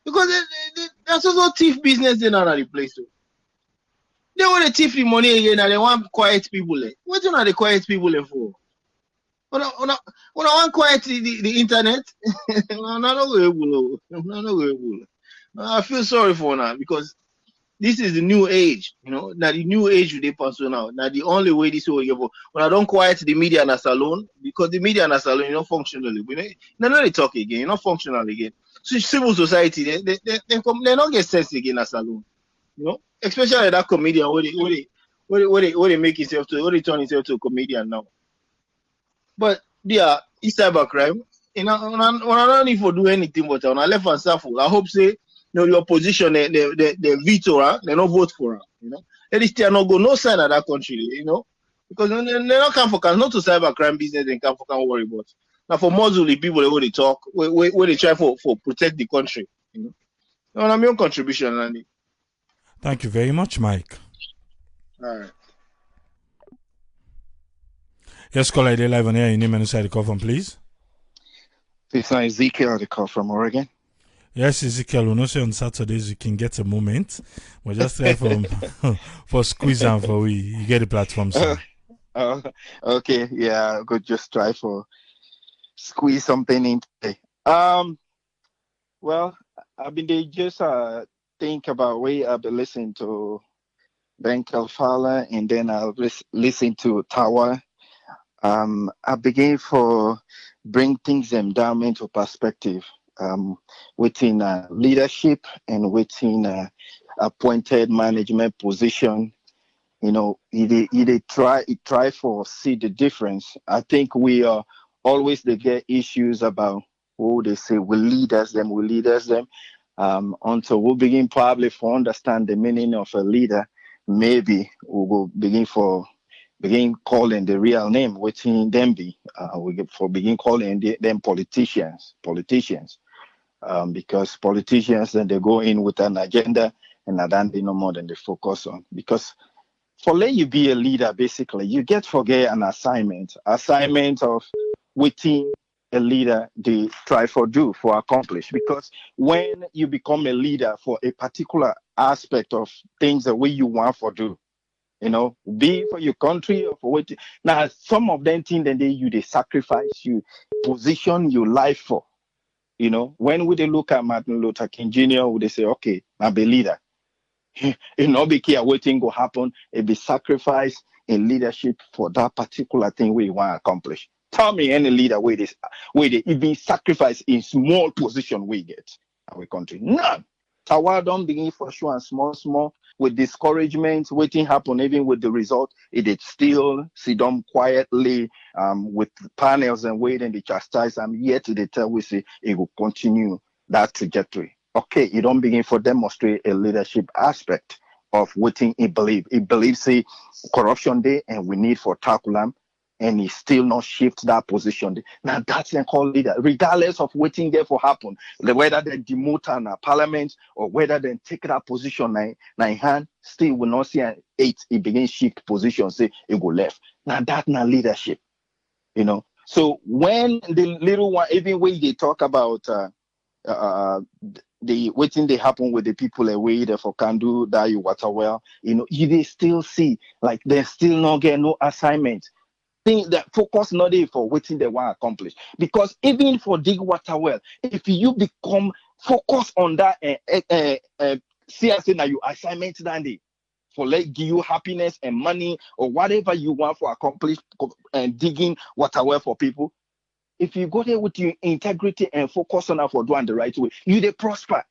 Because that's also thief business in another place. Too. They want to thief the money again and they want quiet people. What are the quiet people for? When I want quiet the internet, I'm not able. I feel sorry for now because this is the new age, Now the new age they pass now. Now the only way this will go. When I don't quiet the media in a salon, because the media in a salon, functionally. They're not talk again, not functional again. So civil society, they don't get sense again in a salon. Especially that comedian where they make himself to where they turn himself to a comedian now. But it's cybercrime. When I don't need to do anything but when I left and suffer, I hope say the opposition they veto her, they don't vote for her, They still not go no side of that country, because they don't come for not to cybercrime business, they can't worry about. Now for most of the people where they talk, where they try for protect the country, I'm your contribution, Andy. Thank you very much, Mike. All right. Yes, caller, they live on air. Your name and side call from, please. This is Ezekiel, the call from Oregon. Yes, Ezekiel, we know say on Saturdays you can get a moment. But just try for squeeze and for we. You get the platform, sir. Okay, yeah, good. Just try for squeeze something in today. Well, I've been just think about way I've been listening to Ben Kalfala, and then I'll listen to Tawa. I begin for bring things them down into perspective within leadership and within appointed management position. You know, they try for see the difference. I think we are always they get issues about who they say will lead us them. Until we begin probably for understand the meaning of a leader, maybe we will begin calling the real name, which in them be. Begin calling them politicians, because politicians then they go in with an agenda and then they know more than they focus on. Because for let you be a leader, basically, you get forget an assignment of within a leader they try for do for accomplish. Because when you become a leader for a particular aspect of things the way you want for do, you know, be for your country or for what. Now, some of them things that they sacrifice, you position your life for. You know, when would they look at Martin Luther King Jr., would they say, okay, I'll be leader. You know, be care waiting go happen, it be sacrifice in leadership for that particular thing we want to accomplish. Tell me any leader where they even sacrifice in small position we get our country. None. Tawa don't begin for sure and small with discouragement, waiting happen even with the result. It still sit down quietly with panels and waiting the chastise. Yet they tell we say it will continue that trajectory. Okay, you don't begin for demonstrate a leadership aspect of what he believe. He believes say corruption day and we need for tackle them, and he still not shift that position. Now that's then called leader, regardless of waiting there for happen, whether they demote in parliament or whether they take that position in hand, still will not see an 8. He begin shift position, say it go left. Now that's not leadership, you know. So when the little one, even when they talk about the waiting they happen with the people away there for can do that you water well, you know, you they still see like they still not get no assignment. Think that focus not there for waiting they want to accomplish. Because even for dig water well, if you become focus on that see I say now you assignment that day for like give you happiness and money or whatever you want for accomplish and digging water well for people. If you go there with your integrity and focus on that for doing the right way, you they prosper.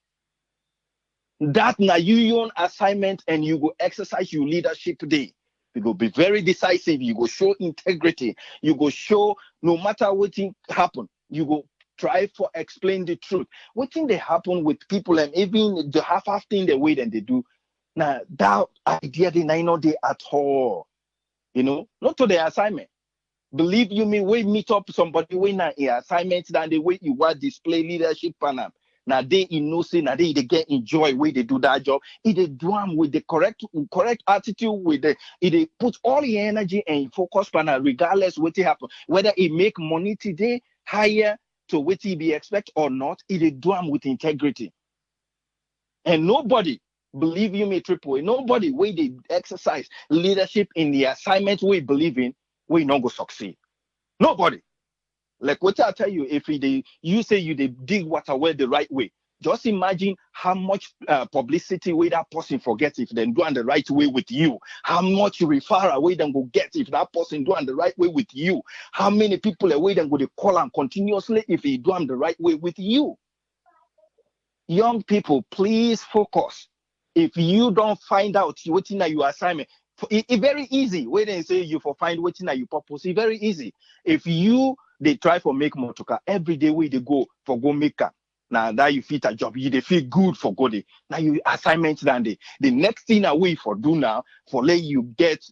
That now you own assignment and you go exercise your leadership today. You go be very decisive. You go show integrity. You go show no matter what thing happen, you go try for explain the truth. What thing they happen with people and even the half thing the way that they do. Now that idea they not they at all. You know, not to the assignment. Believe you me, we meet up somebody when an assignment than the way you want display leadership panel. Now they innocent, now they get enjoy way they do that job. If they do them with the correct attitude, with they put all the energy and focus panel, regardless what it happen, whether it make money today higher to what it be expect or not, if they do them with integrity. And nobody, believe you me, triple, nobody way they exercise leadership in the assignment we believe in, we not go succeed. Nobody. Like what I tell you, if you say you they dig water well the right way, just imagine how much publicity way that person forgets if they do it the right way with you. How much referral away them go get if that person do it the right way with you. How many people away them go they call and continuously if he do it the right way with you. Young people, please focus. If you don't find out what's in your assignment, it's very easy. When they say you for find what's in your purpose, it's very easy. If you they try for make motoka every day where they go for go make up. Now that you fit a job, you they feel good for go there. Now you assignment than the next thing away for do now for let you get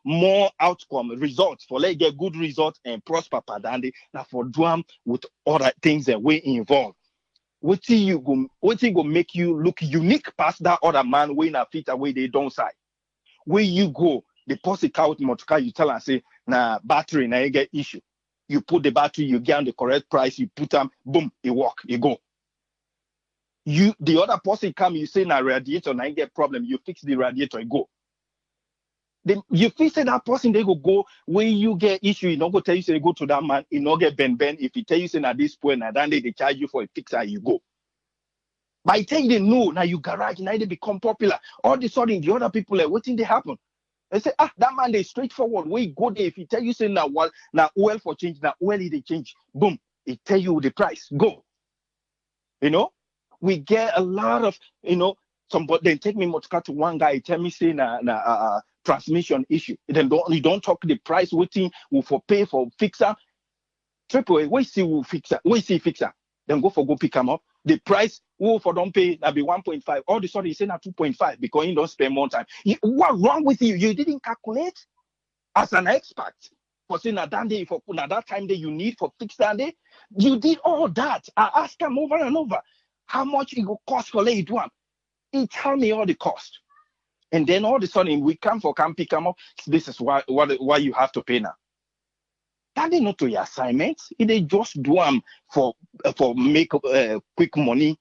more outcome results for let get good results and prosper than they now for do them with other things that we involved. What you go make you look unique past that other man when a fit away they don't side. Where you go, the person out motor you tell and say, nah, battery, now you get issue. You put the battery, you get on the correct price, you put them, boom, it work, you go. The other person come, you say, nah, radiator, now you get problem, you fix the radiator, you go. Then you fix that person, they go, when you get issue, you don't go tell you, say, go to that man, you not get bend. If he tell you, say, nah, this point, now then they charge you for a fixer, you go. By the time they know, now you garage, now they become popular. All of a sudden, the other people are waiting they happen. They say, that man is straightforward. Where you go there, if he tell you say now oil for change, now oil they change. Boom, it tell you the price. Go. We get a lot of, somebody then take me motor to one guy, tell me say transmission issue. Then you don't talk the price waiting will for pay for fixer. Triple A, we see will fixer, then go pick them up. The price who for don't pay that be 1.5. All the sudden you say now 2.5 because you don't spend more time. What wrong with you? You didn't calculate as an expert for saying that day for that time that you need for fix that day. You did all that. I ask him over and over how much it will cost for late one. He tell me all the cost. And then all of a sudden we come pick them up. This is why you have to pay now. That is not to your assignment. They just do them for make quick money.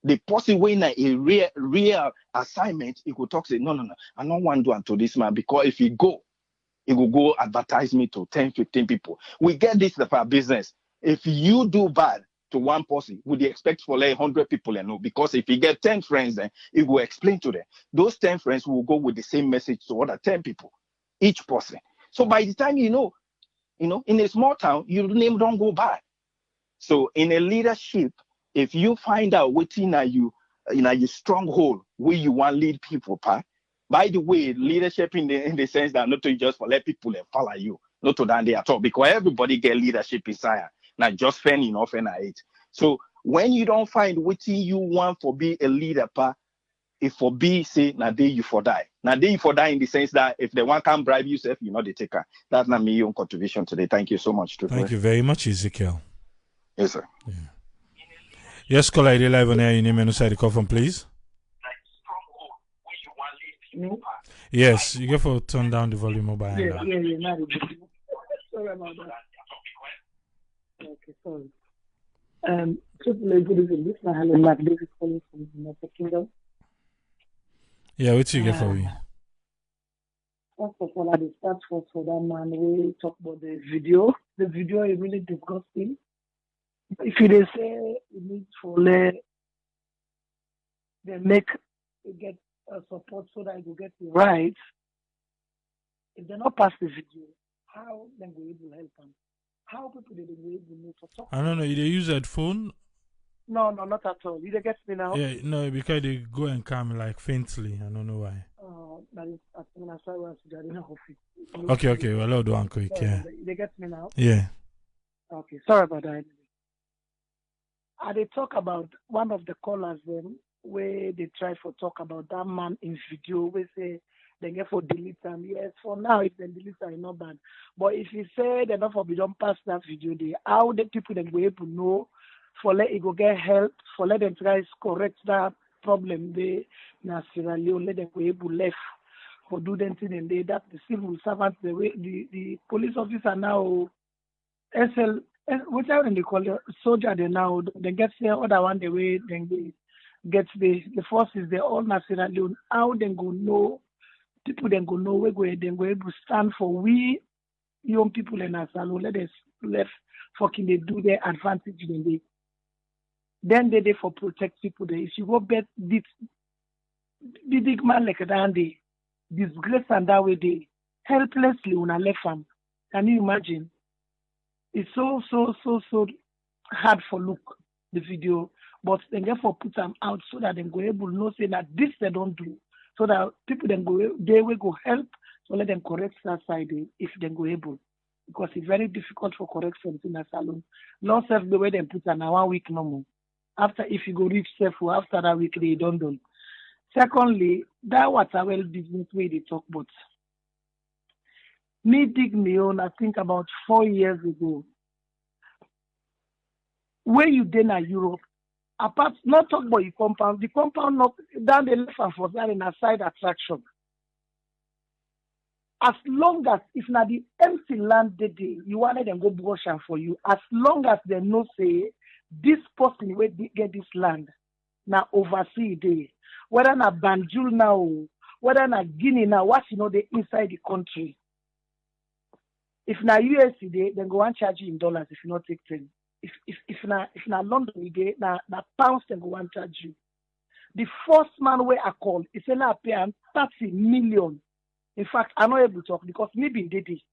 The person when a real assignment, he could talk say no. I don't want to do unto this man because if he will go advertise me to 10, 15 people. We get this for our business. If you do bad to one person, would you expect for like 100 people and no? Because if you get 10 friends, then it will explain to them. Those 10 friends will go with the same message to other 10 people, each person. So by the time in a small town, your name don't go by. So in a leadership, if you find out what in your stronghold where you want to lead people, by the way, leadership in the sense that not to just for let people follow you, not to that they at all, because everybody get leadership inside, not just fan enough and I hate. So when you don't find what you want for be a leader, if for be say now day you for die. Now day you for die in the sense that if the one can bribe yourself, you're not the taker. That's not my own contribution today. Thank you so much. Thank you very much, Ezekiel. Yes, sir. Yeah. Yes, caller, you're live on air. Your name and side call from, please. Yes, you get for turn down the volume mobile. Yeah. Sorry about that. Okay, sorry. Triple A, good evening. This is Helen Mark Davis calling from the United Kingdom. Yeah, what you get for me? First of all, I will start for that man. We talk about the video. The video is really disgusting. If you say you need to let them get support so that you get the rights, if they not pass the video, how then we able to help them? How people they be able to talk? I don't know. They use headphone. No, not at all. You get me now? Yeah, no, because they go and come like faintly. I don't know why. That is, I think that's why I didn't know. Okay. Well, I'll do one quick. Yeah. They get me now? Yeah. Okay. Sorry about that. They talk about one of the callers where they try to talk about that man in video. We say they get for delete them. Yes, for now if they delete them, it's not bad. But if you say they're not for we don't pass that video, how the people then go able to know for let it go get help, for let them try to correct that problem they na Sierra Leone, let them go able left for do them thing and they that the civil servants the way the police officer now whatever they call it, soldier they now they get the other one the way then they get the forces they all na Sierra Leone. How they go know people then go know we go then go able to stand for we young people in our salon let us left fucking they do their advantage in the then they for protect people there. If you go bet this big man like that they disgrace and that way they helplessly on a left farm. Can you imagine? It's so hard for look the video, but they get for put them out so that they go able to know say that this they don't do. So that people then go they will go help so let them correct that side if they go able. Because it's very difficult for correct something in a salon. Not self the way they put an 1 week no more. After if you go reach self after that week they don't do. Secondly, that was a well business way they talk about. Me dig me own, I think about 4 years ago. Where you then at Europe, apart not talk about the compound not down the left and for that in a side attraction. As long as if not the empty land the day you wanted them go brush and for you, as long as they know say this person will get this land now oversee day, whether not Banjul now, whether not Guinea now, what they inside the country. If na USD day, then go and charge you in dollars if you not take 10. If na London day, na pounds then go and charge you. The first man where I called, he said, I pay him 30 million. In fact, I'm not able to talk because me being daddy.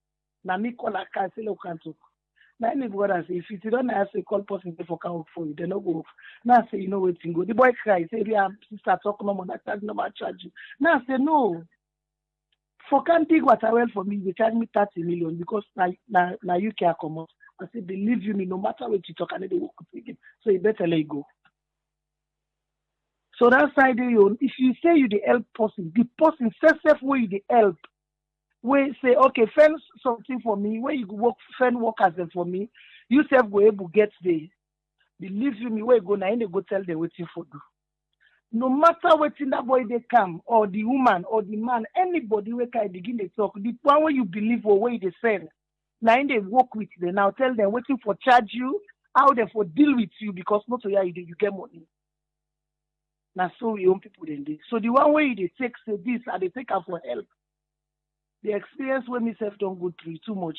Now me call a can say, look, can't talk. Now any brother say, if you don't ask a call person for can work for you, they no go. Now I say, you know what thing go. The boy cry, say, yeah, sister talk no more, that no more charge you. Now I say, no. For can't take what I will for me, they charge me 30 million because now you can come out. I say, believe you me, no matter what you talk, and they work with it. So you better let it go. So that's why if you say you the help person, the person self where you the help, where say, okay, find something for me, where you work, find workers for me, you self go able get there. Believe you me, where you go now, and they go tell them what you for do. No matter what in that boy they come, or the woman, or the man, anybody where can begin to talk, the one where you believe or where they send, now they work with them, now tell them waiting for charge you, how they for deal with you, because not so you get money. Now so we own people then do. So the one way they take say this and they take her for help. The experience when myself don't go through too much.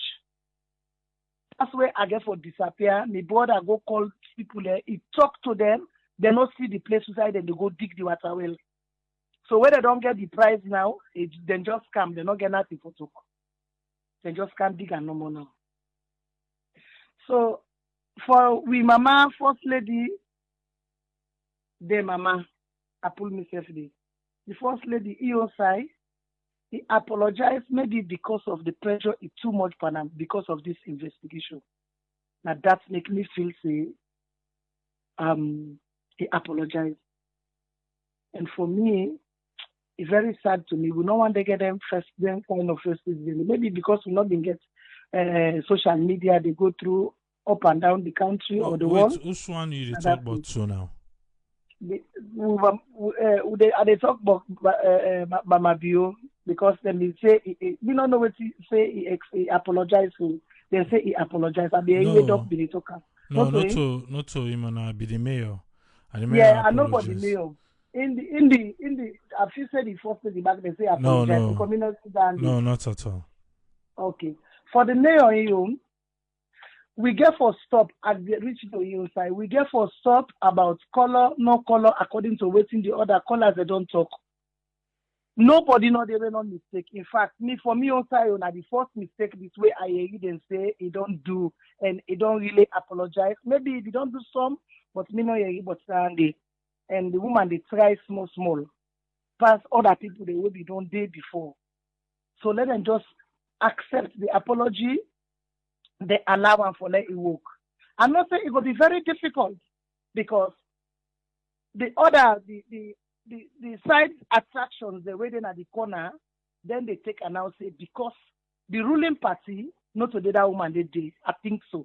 That's where I get for disappear. My brother go call people there, he talk to them, they not see the place inside and they go dig the water well. So when they don't get the prize now, then just come, they not get nothing for talk. They just can't dig and no more now. So for we mama, first lady, the mama. I pull myself there. The first lady, EOSI, he apologized maybe because of the pressure it's too much for them because of this investigation. Now that make me feel say he apologized. And for me, it's very sad to me. We don't want to get them kind of first. Maybe because we not been get social media, they go through up and down the country or the world. Which one you talk about so now? They talk about Bio because then say we don't know what he say he apologized for. They say he apologized. I be not to him and be the mayor. Yeah, I know for the mayor. In the I've said the first the back they say apologize. No, not at all. Okay. For the mayor we get for stop at the reach to your side. We get for stop about color, no color, according to waiting the other colors they don't talk. Nobody know they were not mistake. In fact, for me on side, the first mistake this way I hear them say he don't do and he don't really apologize. Maybe he don't do some, but me no hear but Sunday. And the woman they try small. Past other people they will be done day before. So let them just accept the apology. They allow them for let it work. I'm not saying it will be very difficult because the side attractions they're waiting at the corner, then they take and now say because the ruling party, not to that woman they did. I think so.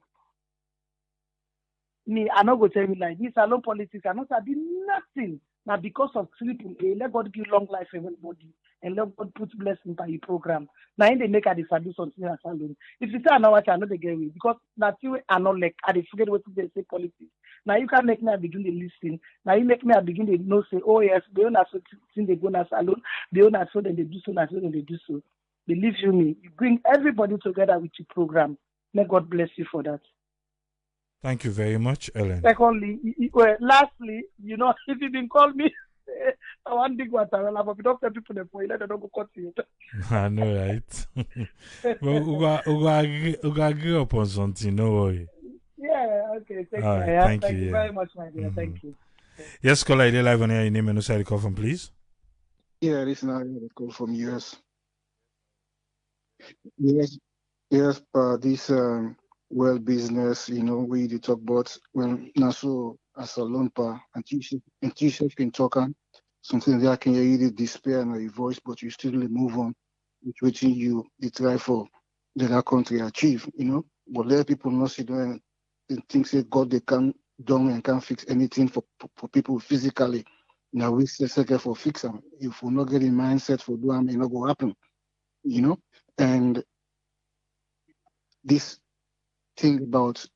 Me, I'm not going to tell you like this alone politics, I'm not doing nothing. Now because of sleeping, let God give long life to everybody and let God put blessing by your program. Now they make a disadvantage something as alone. If you say I know what I know they get away because that's you are not like I forget what they say politics. Now you can make me begin to listen. Now you make me begin to know say, oh yes, they don't have so they go na salon, they don't have so then they do so, then they do so. Believe you me, you bring everybody together with your program. May God bless you for that. Thank you very much, Ellen. Secondly, lastly, if you been call me, I want big water. Well, if you don't tell people the point, they don't go cut you. I know, right? But we agree upon something, no worry. Yeah, okay. Thank you very much, my dear. Thank you. Yes, caller, you live on air. Your name and who call from, please. Yeah, this is now the call from US. Yes, this well business, we did talk about when Naso as a loan pa and teachers can talk on something that can hear the despair and your voice, but you still move on with what you try for that country achieve, But let people not sit down and think that God they can do and can't fix anything for people physically. Now we second for fix them. If we not get in mindset for do them, it not go happen, And this thing about as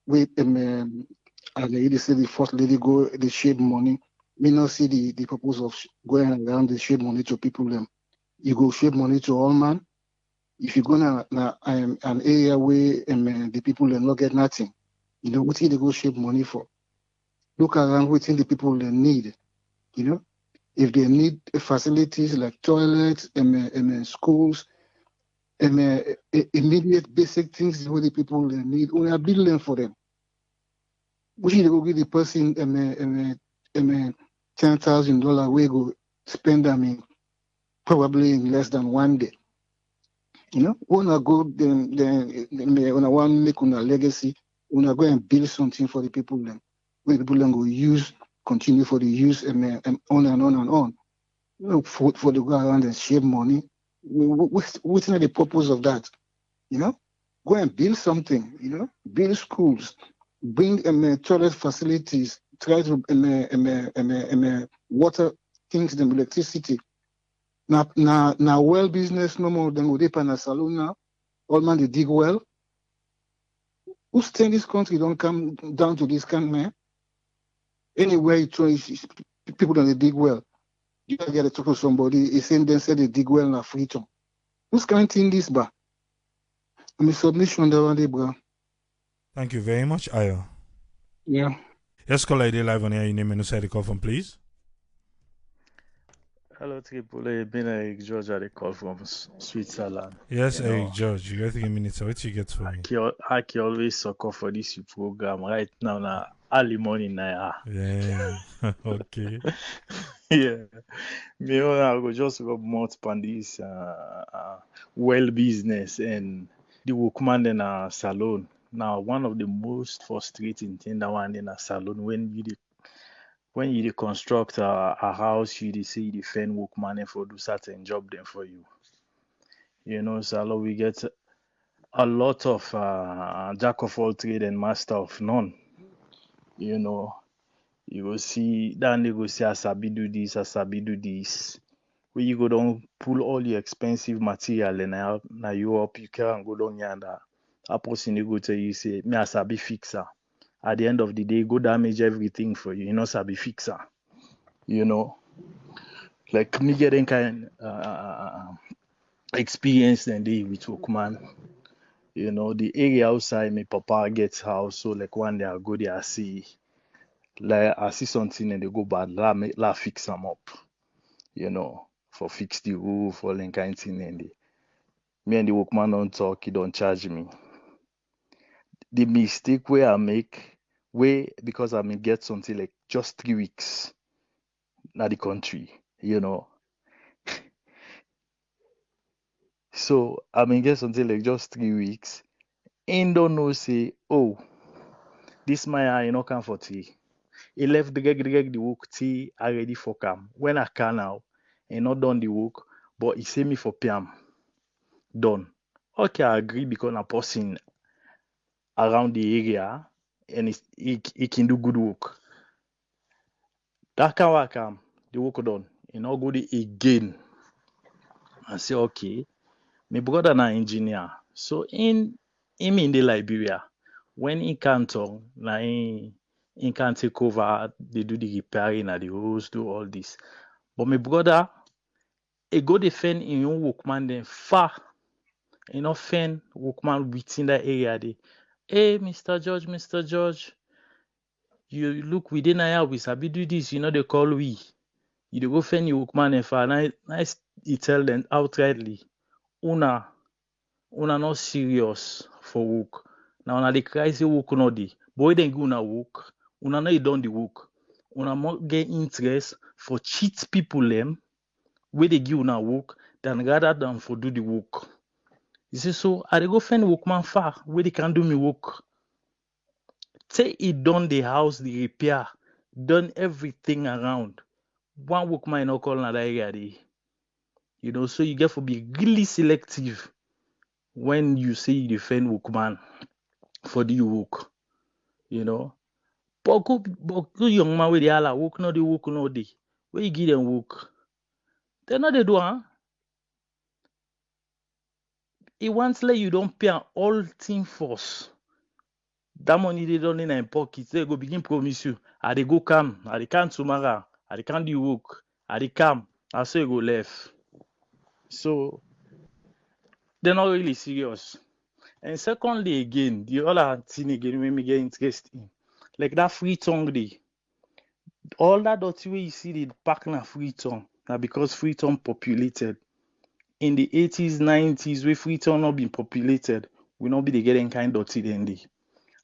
the lady said, the first lady go the shade money. Me not see the purpose of going around the shade money to people. You go shade money to all man. If you go to an area where the people not get nothing, what they go shade money for? Look around what the people they need, If they need facilities like toilets, schools, immediate basic things where the people need, we are building for them. We should go give the person $10,000 we go spend them in probably in less than 1 day. You know, wanna go then when I want to make a legacy, wanna go and build something for the people then. Where the people then go use, continue for the use and on and on and on. You know, for the go around and save money. What's not the purpose of that? You know, go and build something. You know, build schools, bring toilet facilities, try to water things, them electricity. Now well business no more than go deep in a saloon now. All man they dig well. Who stay in this country don't come down to this kind man. Anywhere you try, people don't dig well. You gotta get to talk to somebody. He saying they said they dig well in a free tongue. Who's counting this bar? I'm a submission there, bro. Thank you very much, Ayo. Yeah. Yes, call ID live on air. Your name and who the call from, please. Hello, Triple. Been Eric George at the call from Switzerland. Yes, Eric George. You got 3 minutes. What you get for me? Aki always sucker for this program right now. Now early morning now. Yeah. Okay. Yeah. Me I go just rub mouth on this well business and the workman in a salon. Now one of the most frustrating thing that one in a salon when you construct a house, you see the fan workman for do certain job then for you. You know, so we get a lot of jack of all trade and master of none. You know, you go see then they go say Asabi do this. Where you go down pull all your expensive material and now Europe you can go down yonder. A person you go tell you say me Asabi fixer. At the end of the day, go damage everything for you. You know, Sabi fixer. You know, like me getting kind experience and day with Workman. You know, the area outside my papa gets house, so like one day I go there, I see something and they go bad, la fix them up. You know, for fix the roof, all that kind of thing. And me and the Workman don't talk, he don't charge me. The mistake where I make, because I get something like just 3 weeks na the country, you know. So I get something like just 3 weeks and don't know say, oh, this my eye no come for tea. He left the work tea already for come. When I can now, he not done the work, but he say me for PM. Done. Okay, I agree because a person around the area and he can do good work. That can work, the work done. You know, go there again and say, okay, my brother na engineer. So in the Liberia, when he can't talk, he can take over, they do the repairing and the roads, do all this. But my brother, he go defend in your workman then far. You know, fan workman within that area there. Hey, Mr. George, you look within here, we sabi do this, you know, they call we. You dey go find your workman and far. Nice, he tell them outrightly, una not serious for work. Now una dey cry say work no dey. But when dem give una work, una no done the work. Una more get interest for cheat people them wey dey give una work than rather than for do the work. You see, so I dey go find workman far where they can do me work. Say he done the house, the repair, done everything around. One workman no call na that area dey. You know, so you get to be really selective when you say you defend workman for the work. You know. But good young man with the Allah work no dey. Where you give them work, they no dey do He wants like you don't pay all thing first. That money they don't in their pocket. They go begin promise you. I dey go come. I dey come tomorrow. I dey can't do work. I dey come. I say go left. So they're not really serious. And secondly, again, the other thing again when me get interested in, like that free tongue day. All that dirty way you see the park na Freetown, now because Freetown populated. In the 80s, 90s, where Freetown not been populated, we not be getting kind dirty than they.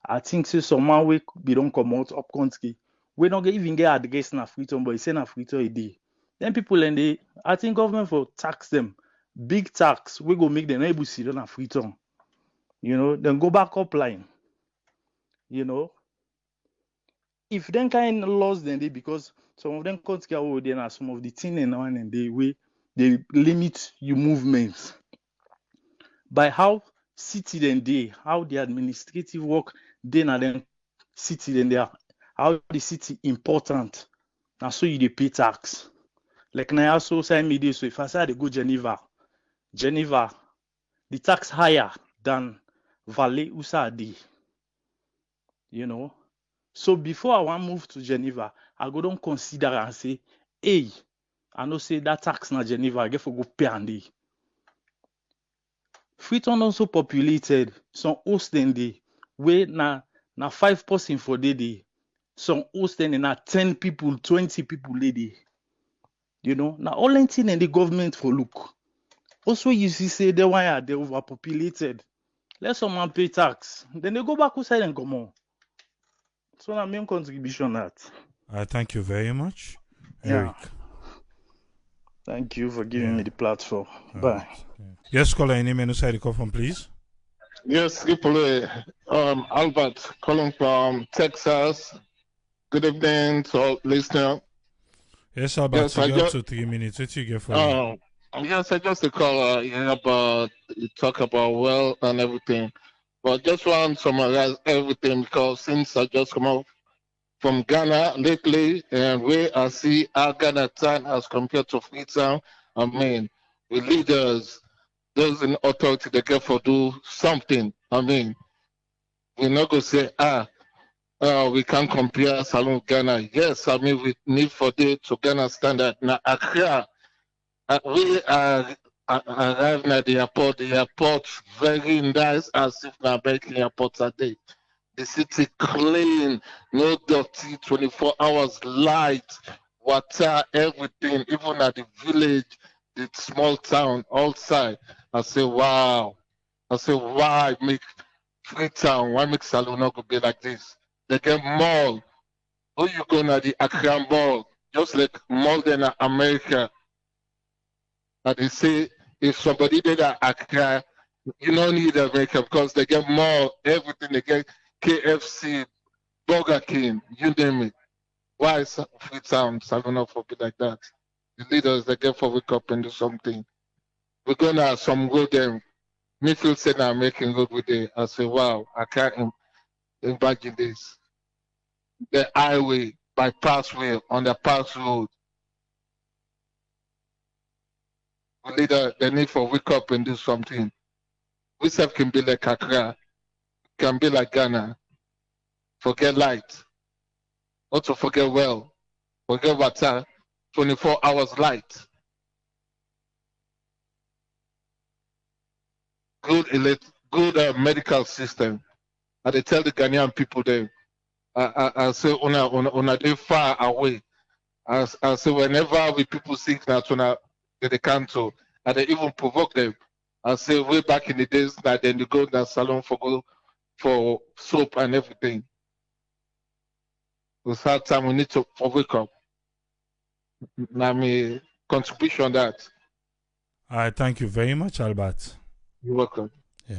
I think so somehow we don't come out up country. We don't even get address na Freetown, but it's say na Freetown a day. Then people and they, I think government for tax them, big tax, we go make them able to see na Freetown. Then go back up line. If them kind of laws then they, because some of them country are there are some of the thing and one and they way they limit your movements by how city then they, how the administrative work then are then city then they are, how the city important. Now so you they pay tax. Like now also say media, so if I say they go Geneva, the tax higher than Valley Usadi. So before I want move to Geneva, I go don't consider and say, hey, I know say that tax na Geneva, I get for go pay and day. Freetown also populated some host then day where na 5 person for day. Some host then na 10 people, 20 people day. Now all thing in the government for look. Also you see say they why they overpopulated. Let someone pay tax. Then they go back outside and come on. So my main contribution that. I thank you very much, Yeah. Eric. Thank you for giving me the platform. Bye. Yes, caller, any name and who the call from, please? Yes, people. Albert calling from Texas. Good evening to all listeners. Yes, Albert, Yes, you got up to 3 minutes. What you get for you? Yes, I just a call about you talk about well and everything, but just want to summarize everything because since I just come out from Ghana lately, and where I see our Ghana time as compared to Freetown, I mean, the leaders, those in authority, they get for do something. I mean, we're not going to say, we can't compare Salon Ghana. Yes, I mean, we need for them to Ghana standard. Now, Accra, we are arriving at the airport very nice, as if na American airport are there. The city clean, no dirty, 24 hours light, water, everything, even at the village, the small town outside. I say, wow. I say, why make Freetown, why make Salon not go be like this? They get mall. Who you go to the Accra mall? Just like more than America. And they say, if somebody did that Accra, you don't need America because they get more, everything. They get KFC, Burger King, you name it. Why is Freetown Salon not for be like that? The leaders, they get for wake up and do something. We're going to have some go there. Me feel say now making good with it. I say, wow, I can't imagine this. The highway, bypassway, on the pass road. Leader, the need for wake up and do something. We self can be like Accra, can be like Ghana. Forget light. Also forget well. Forget water. 24 hours light. Good medical system. And they tell the Ghanaian people there, I say, on they far away. I say, whenever we people sick now, they cancel. And they even provoke them. I say, way back in the days, that then they go to the salon for soap and everything. It's hard time we need to wake up. Now, me contribution on that. I thank you very much, Albert. You're welcome. Yeah.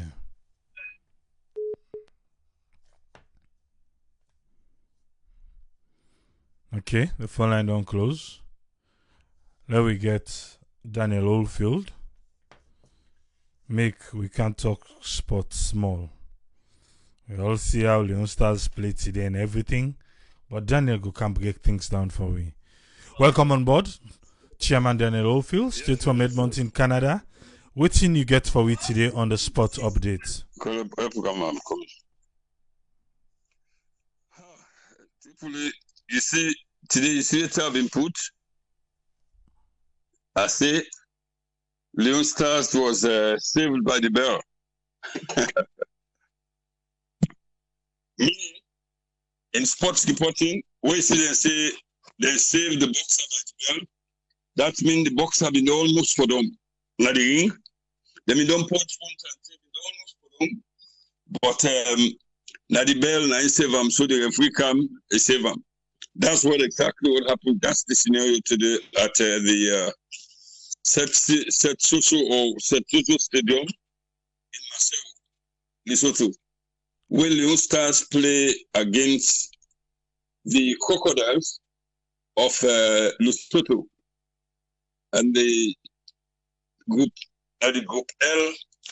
Okay, the phone line don't close. Let we get Daniel Oldfield. We can talk sports small. We all see how Leone Stars play today and everything, but Daniel can break things down for we. Welcome on board, Chairman Daniel Oldfield, straight from Edmonton, Canada. What thing you get for we today on the sport update? You see, today you see the have input. I say Leone Stars was saved by the bell. In sports reporting, we see them say they save the boxer by the bell. That means the boxer been almost for them. Now the ring, they been don't punch one time, they been almost for them. But now the bell, now he save them, so the referee come, he save them. That's what exactly what happened. That's the scenario today at the Setsuso Stadium in Marseille, Lesotho, when Leone Stars play against the Crocodiles of Lesotho and the group L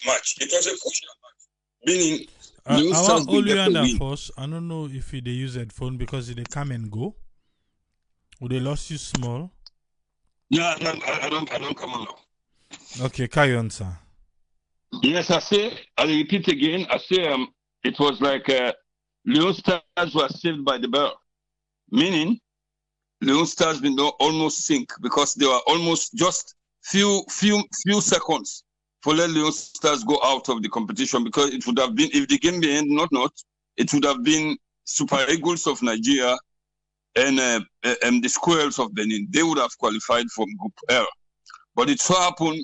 match. It was a crucial match, meaning Leone I Stars want will get the win. first. I don't know if they use headphone because they come and go. Or they lost you small. Yeah, no, I don't come on now. Okay, carry on, sir. Yes, I'll repeat again. I say it was like Leone Stars were saved by the bell, meaning Leone Stars been almost sink because they were almost just few seconds for let Leone Stars go out of the competition, because it would have been, if the game be end not, it would have been Super Eagles of Nigeria and the Squirrels of Benin. They would have qualified from Group L. But it so happened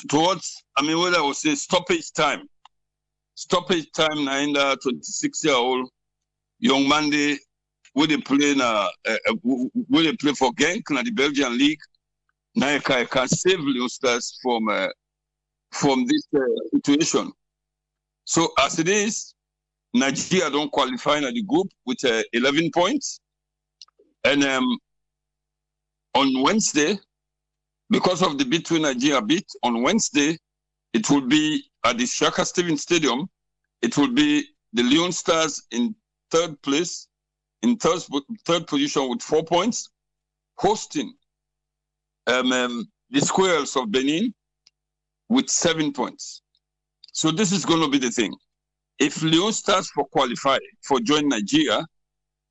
towards, what I would say, stoppage time, 26-year-old young man, where they play for Genk in the Belgian league. Now I can save Leone Stars from this situation. So as it is, Nigeria don't qualify in the group with 11 points. And on Wednesday, because of the between Nigeria beat, on Wednesday, it will be at the Shaka Stevens Stadium. It will be the Leone Stars in third place, in third position with 4 points, hosting the Squirrels of Benin with 7 points. So this is going to be the thing. If Leone Stars for qualify for join Nigeria,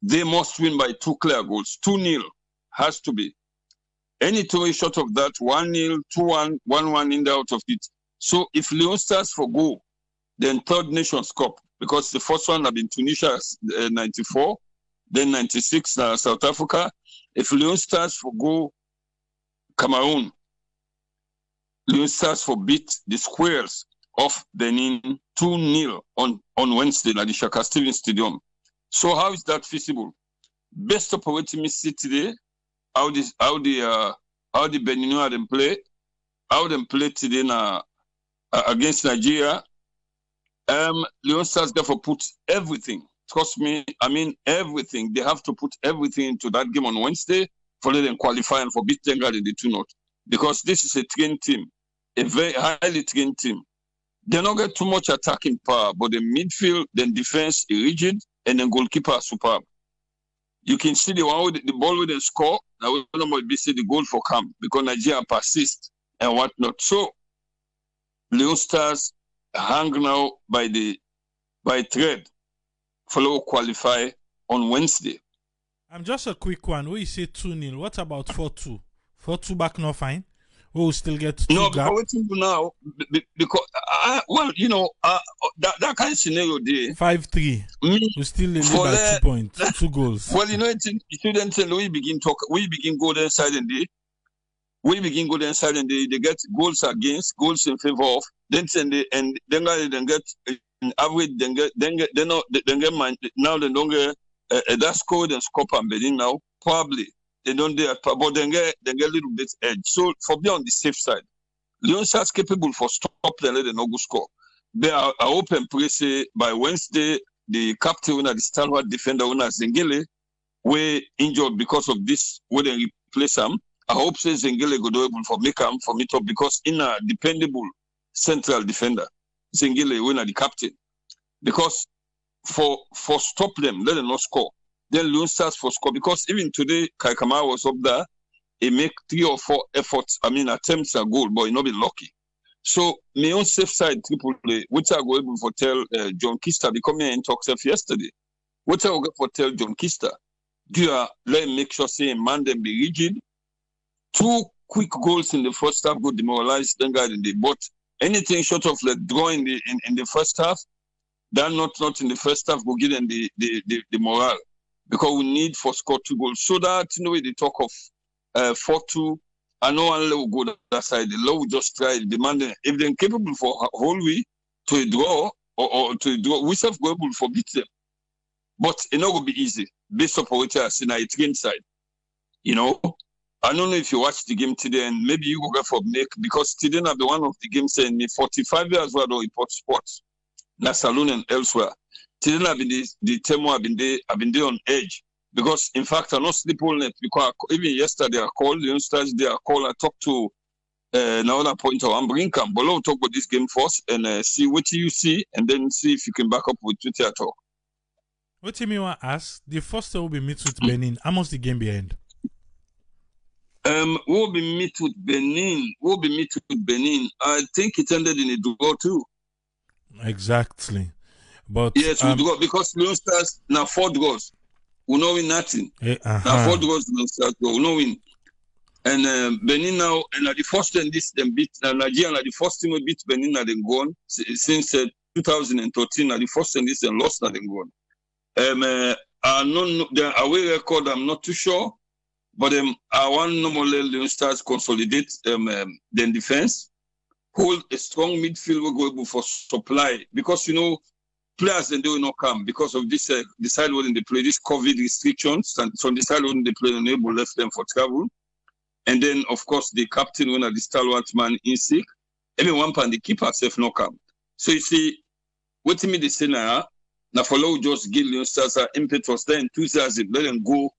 they must win by 2 clear goals. 2-0 has to be. Any two short of that, 1-0, 2-1, 1-1 in the out of it. So if Leone Stars for go, then third Nations Cup, because the first one have been Tunisia 94, then 96 South Africa. If Leone Stars for go Cameroon, Leone Stars for beat the Squares of Benin 2-0 on Wednesday at the Shaka Stevens Stadium. So how is that feasible? Best operating see today, how the Benin how them play today against Nigeria. Leone Stars therefore put everything. Trust me, everything. They have to put everything into that game on Wednesday for them qualify and for beat Tenga in the 2-0. Because this is a trained team, a very highly trained team. They don't get too much attacking power, but the midfield, then defense is rigid, and then goalkeeper are superb. You can see the one with the ball with the score. Now we don't be see the goal for camp because Nigeria persist and whatnot. So Leone Stars hang now by thread. Follow qualify on Wednesday. I'm just a quick one. We say 2-0. What about 4-2? 4-2 back no fine. We will still get 2 No, gap. because now, because that kind of scenario there. 5-3. We still lead by 2 points, 2 goals. Well, students we begin go there inside and they get goals against, goals in favor of. Then get in average. Then get now they don't get that score and score and Benin now probably. They don't do it, but then get a little bit edge. So for be on the safe side, Leone Stars capable for stop them let them no go score. They are open press by Wednesday. The captain, the stalwart defender, Zengele, were injured because of this. When they replace him, I hope say Zengele go do able for make him for meet up because in a dependable central defender, Zengele when the captain. Because for stop them, let them not score. Then Leone Stars for score because even today Kaikama was up there. He make 3 or 4 attempts a goal, but he not be lucky. So my own safe side Tripoli, which I go able for tell John Kista becoming in talks yesterday. What I go for tell John Kista, let him make sure say man them be rigid. 2 quick goals in the first half go demoralize then guy in the but anything short of like drawing in the first half, that not in the first half go give them the morale. because we need for score 2 goals. So that, you know, they talk of 4-2, I know one will go that side. The law will just try demanding if they're capable for whole week to draw or to draw, we have go able to beat them. But it's not going to be easy based on what I see now. It's game side. You know, I don't know if you watched the game today and maybe you will go for make because today not the one of the games saying me 45 years old or import sports, na saloon and elsewhere. Today I've been the term I've been there on edge because in fact I not sleep all night because even yesterday I called the youngsters there. I talked to another point I'm bringing come, but let's talk about this game first and see what you see and then see if you can back up with Twitter talk. What do you mean? Want to ask? The first will be meet with Benin. How much the game be end? We'll be meet with Benin. I think it ended in a draw too. Exactly. But yes, we draw because Leone Stars now 4 draws. We know win nothing. Now 4 draws Leone Stars we know win. And Benin now and at the first time this them beat Nigeria at the first time we beat Benin at them gone since 2013 at the first time this and lost at them gone. I know the away record I'm not too sure. But I want normally Leone Stars consolidate then defense, hold a strong midfield will go able for supply because you know players and they will not come because of this decide when they play this COVID restrictions and so decide when they play unable left them for travel, and then of course the captain when the stalwart man in sick, everyone and the keeper self no come. So you see, what me the say now follow just give Leone Stars impetus, their enthusiasm, let them go.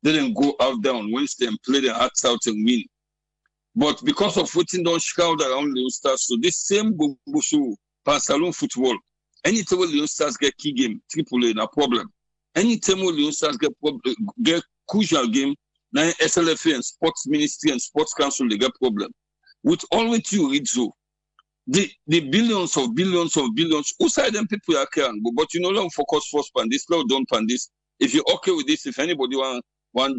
They didn't go out there on Wednesday and play their hearts out and win. But because of what don't shout around Leone Stars, so this same Bumbusu Saloon football, anytime Leone Stars get key game, AAA, no problem. Anytime Leone Stars get crucial game, now SLFA and Sports Ministry and Sports Council, they get problem. With all what you read so, the billions of billions, who side them people are caring, but you know, don't focus first on this, don't pan this. If you're okay with this, if anybody want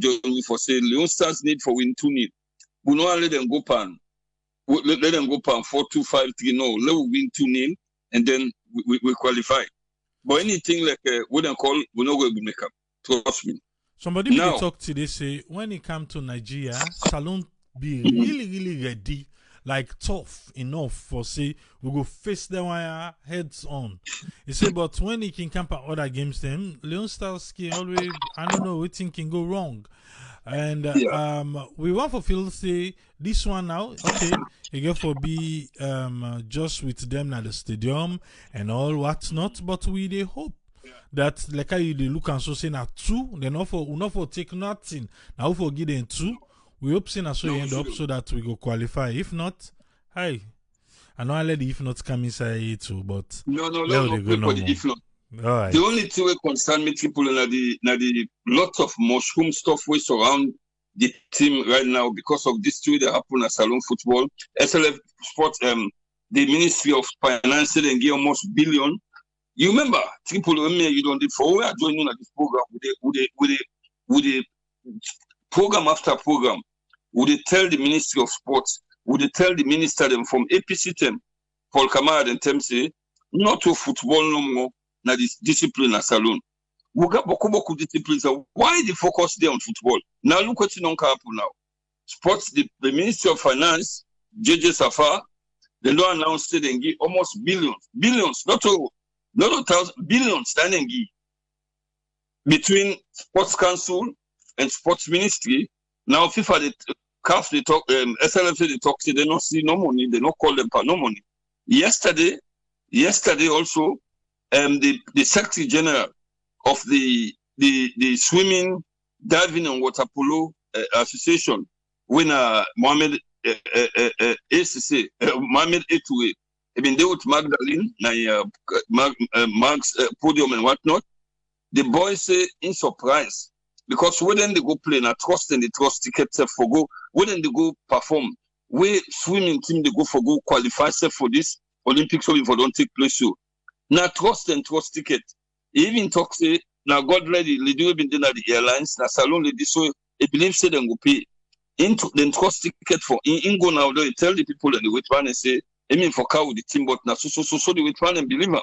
join me for say Leone Stars need for win 2-0. We not let them go pan. Let them go pan 4-2-5-3. No, let we win 2-0 and then we qualify. But anything like we don't call, we're not going to make up. Trust me. Somebody now talk today say when it comes to Nigeria, Saloon be really ready, like tough enough for say we go face them heads on. He say, but when he can camp at other games, them Leone Stars can always I don't know what thing can go wrong. And we want for Phil say this one now, okay, you get for be just with them at the stadium and all what's not, but we they hope that like how you they look and so say now 2, then not for take nothing. Now for give them 2. We hope so you end up so that we go qualify. If not, hi. I know I let the if not come inside here too, but no, if not. All right. The only thing we concern me people are the lots of mushroom stuff we surround the team right now because of this thing that happen at Saloon football. SLF Sports, the Ministry of Finance then give almost billion. You remember, people you don't did for we are joining at this program with a program after program. Would they tell the Ministry of Sports? Would they tell the minister them from APC them, Paul Kamara and them say, not to football no more, na this discipline at Saloon. We got beaucoup disciplines. Why the focus there on football? Now look what's not happen now. Sports, the Ministry of Finance, JJ Safar, they don't announce they give almost billions, not thousands, billions standing between Sports Council and Sports Ministry. Now FIFA they CAF they talk, SLFA they talk, they don't see no money, they don't call them for no money. Yesterday also, the Secretary General of the Swimming, Diving and Water Polo Association, when Mohammed ACC, Mohammed A2A, I mean they with Magdalene, Mark's podium and whatnot. The boys say in surprise. Because when they go play, na trust and the trust tickets for go, when they go perform, where swimming team they go for go qualify for this Olympics so if don't take place so. Na trust and trust ticket. Even talk say now God ready, they do even dinner the airlines, na Saloon lady so they believe say them go pay. Into then trust ticket for in go now they tell the people and the wait one and say, I mean for car with the team, but now so the wait one and believe her.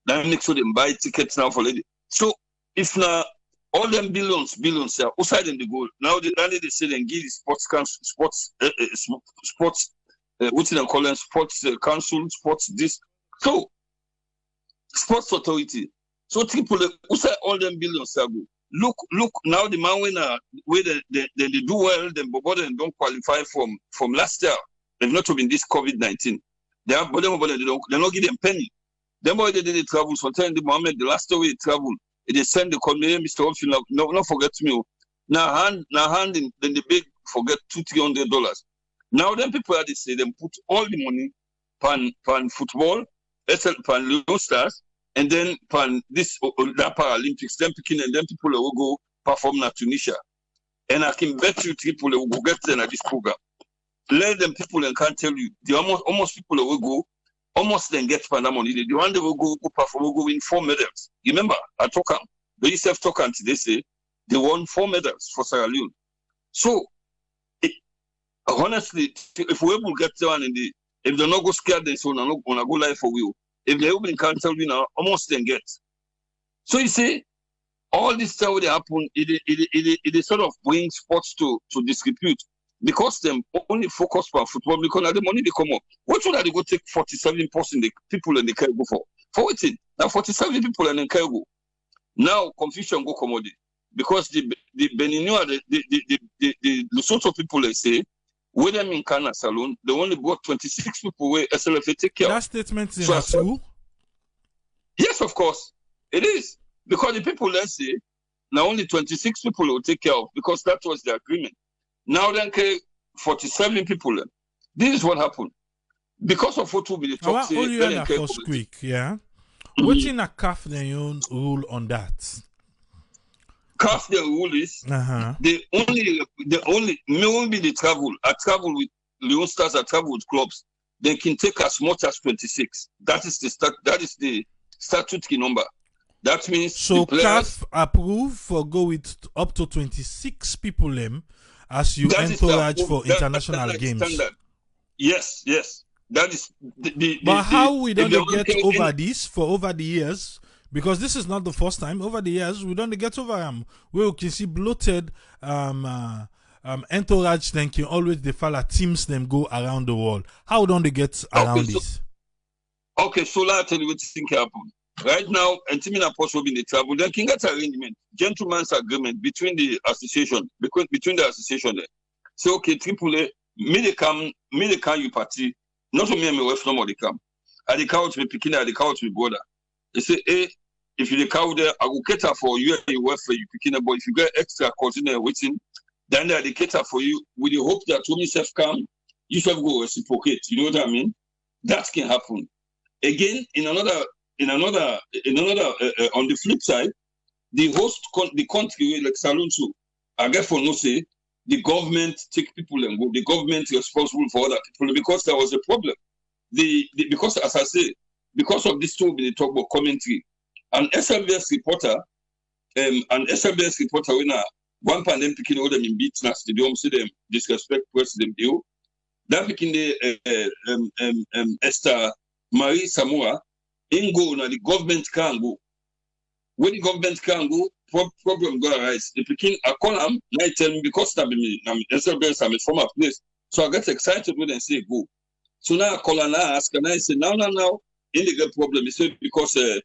Now make sure they buy tickets now for lady. So if now All them billions, outside them they go. Now they say they give the sports council, what's it called? Sports council, sports this. So sports authority. So triple outside all them billions go. Look now the man where they do well, then but they don't qualify from last year. They've not been this COVID-19. They have but they not give them penny. Them boy they did the travel. Sometimes the Mohammed the last way they travel. They send the community, Mr. Option, no forget me. Now hand in, then the big forget $200-300. Now then people are they say them put all the money pan football, pan Leone Stars, and then pan this that Paralympics, then picking and then people will go perform in Tunisia. And I can bet you people will go get there at this program. Let them people and can't tell you the almost people will go. Almost then get for that money. The one they will go perform will go win 4 medals. Remember, I talk them. The ESF talk and they say they won 4 medals for Sierra Leone. So honestly, if we will get there and if they're not go scared, then so not gonna go live for you. If they open can't tell you now, almost then get. So you see, all this stuff will happen. It sort of brings sports to disrepute. Because them only focus on football because now the money they come up. What should they go take 47% the people in the Cargo for? For waiting. Now 47 people in the Cargo. Now confusion go commodity. Because the Benino, the Lesotho people they say, with them in Kana Salon, they only brought 26 people where SLFA take care of. That statement is not true? Yes, of course. It is. Because the people let's say now only 26 people will take care of because that was the agreement. Now then, 47 people. This is what happened because of what will be the talk. First quick, yeah. What's in a CAF then rule on that? CAF the rule is the only the travel. I travel with Leone Stars. I travel with clubs. They can take as much as 26. That is the statutory number. That means so CAF approve for go with up to 26 people as you entourage for international games. Standard. Yes. That is but how we don't get over this for over the years? Because this is not the first time. Over the years, we don't get over them. We can see bloated entourage then can always the follow teams them go around the world. How don't they get around this? Okay, so let me tell you what think happen. Right now, and Timina Post will be in the travel. Then can get arrangement, gentleman's agreement between the association, between the association there. Say, okay, AAA, me they come you party, not to me and my wife, no more they come. I the couch me picking, I the couch me brother. They say, hey, if you the cow there, I will cater for you and your wife for you picking, but if you get extra continue waiting, then they cater for you with the hope that when you self come, you shall go reciprocate. You know what I mean? That can happen. Again, in another on the flip side, the country like Salunsu, I guess for no say, the government take people and go. The government responsible for other people because there was a problem. Because as I say, because of this too, they talk about commentary. An SLBS reporter, when one pandemic picking all them in beats now, they don't see them disrespect presidentbio. That picking the Esther Marie Samoa. In go now the government can go. When the government can go, problem go arise. The Pekin I call them, I tell me because I'm a former place. So I get excited when they say go. So now I call and I ask and I say now in the problem is because the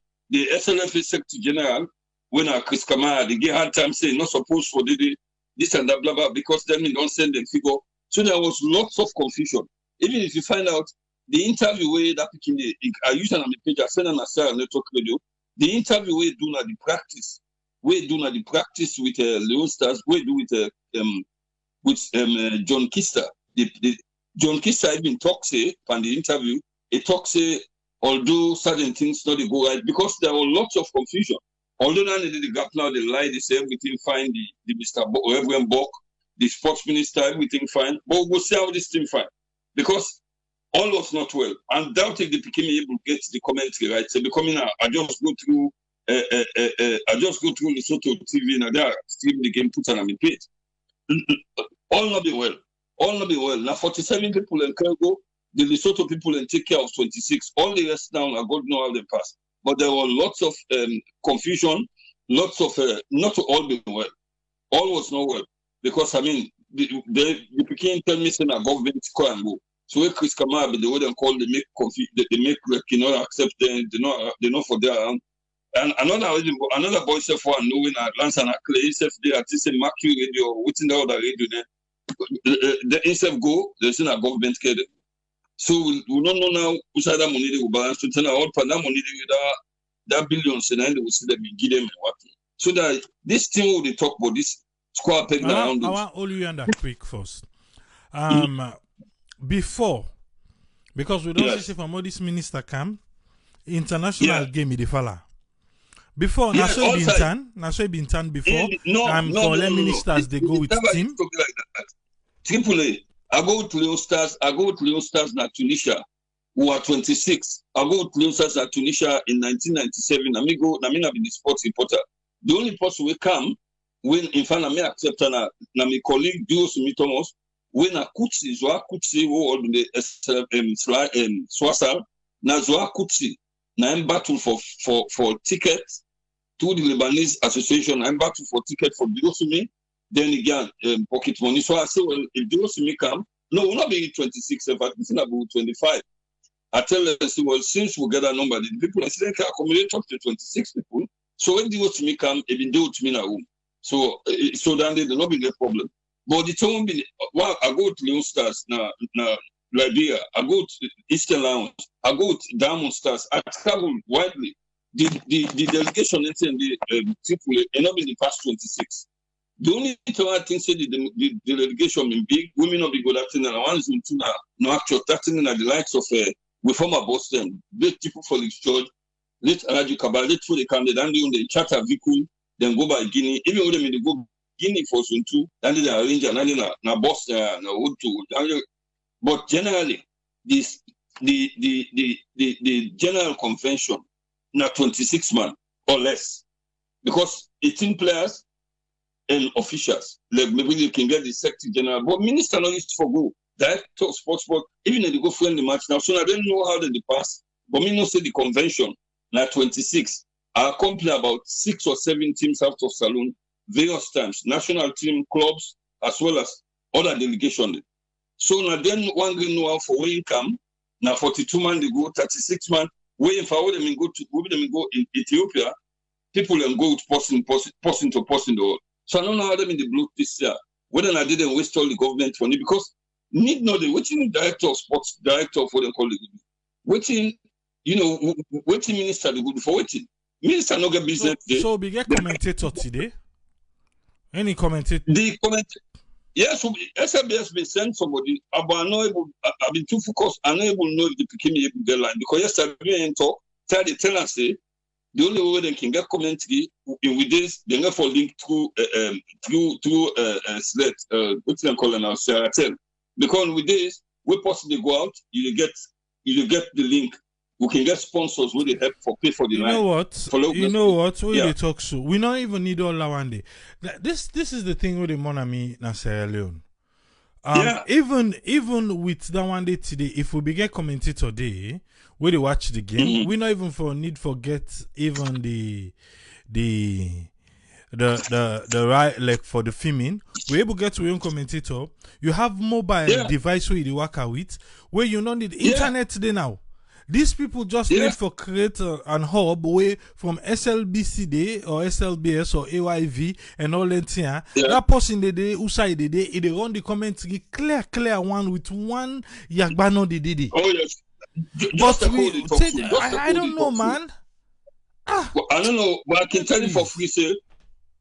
SLFA Secretary General when Chris Kamara they get hard time saying not supposed for this and that blah blah because then they don't send them figure. So there was lots of confusion. Even if you find out the interview where that picking I use it on the page, I send on a cell network radio. The interview where do not the practice, with Leone Stars, where do with John Kister. The John Kister even talks on the interview. He talks although certain things not go right because there were lots of confusion. Although now the gap now they lie, they say everything fine. The Mr. Reverend Bok, the sports minister, everything fine. But we'll see how this thing fine because. All was not well. Undoubtedly, they became able to get the commentary right. So becoming I just go through Lesotho TV and there stream the game, put on in page. All not be well. Now 47 people in Cargo, the Lesotho people and take care of 26. All the rest now, God know how they pass. But there were lots of confusion lots of not all been well. All was not well because I mean the Peking tell me saying a government go and go. So when Chris Kamara the way they call they make you know accept them they know for their and another boy self one knowing Lance and Clay self they at the Mercury radio within the other radio there. The instead go there's in a government care. So we don't know now which other money they will balance to tell all for that money that billions and then they will see them give them what. So that this thing will they talk about this square peg around. I want all you under quick first. Before, because we don't see from all this minister come, international game in the falla. Before, Naso been turn before. For the ministers they go with team. Like that. Triple A. I go with Leone Stars na Tunisia, who are 26. I go with Leone Stars na Tunisia in 1997. I mean, I've been the sports reporter. The only person we come when in fact I may accept na my colleague Dios Thomas when a Kutsi Zoa Kutsi who all the Swasal na Zoa Kutsi na I'm battle for tickets to the Lebanese Association. I'm battle for ticket for Dios me. Then again pocket money. So I say well if Dios me come no we're not being 26 in fact it's about 25. I tell them well since we get a number the people I say can accommodate up to 26 people. So when Dios me come, it been do to me now. So then they not be the problem. But the time be I go to Leone Stars na Liberia, I go to Eastern Lounge, I go to Diamond Stars, I travel widely. The delegation in the Tripoli and not in the past 26. The only thing I think say the delegation been big, women not be good at it and one zoom to now no actual starting in the likes of we former Boston, big people for the church. Let Alhaji Kabal, let for the candidate, and they charter vehicle, then go by Guinea. Even when they go Guinea for Zone 2, then they arrange and then na boss na wood to. But generally, this the general convention na 26 man or less, because 18 players and officials like maybe you can get the secretary general, but minister not used for go director of sports, even if they go friend the match now. So I don't know how they pass, but me no say the convention. Now 26. I accompany about 6 or 7 teams out of Saloon, various times, national team, clubs, as well as other delegations. So now then one green know for when come, now 42 man they go, 36 man, waiting for them go in Ethiopia, people then go to person to person. So I don't know how them in the blue this year. Whether I didn't waste all the government money because need know the waiting director of sports, director for the colleague. Waiting. You know, waiting minister they good for waiting. Minister no get business. So we get commentator today. Any commentator? The commentator. Yes, so SBS may send somebody. But I've been too focused. I'm not able to know if they became able to get line because yesterday and talk. They tell us say the only way they can get commentary with this they never for link through Slate. What's they call it now? Sierraleone. Because with this we possibly go out. You get the link. We can get sponsors who they help for pay for the line. You know what? We they talk so. We don't even need all that one day. This is the thing with the money na Sierraleone. Even with that one day today, if we begin commentator day, where they watch the game, we not even forget even the right like for the filming. We able to get to your own commentator. You have mobile device where you work with, where you don't need internet today now. These people just need for create an hub way from SLBC day or SLBS or AYV and all that here. That person the day, outside the day, they run the commentary clear one with one yagbano the day. Oh yes. But I don't know, man. Well, I don't know, but I can tell you for free, say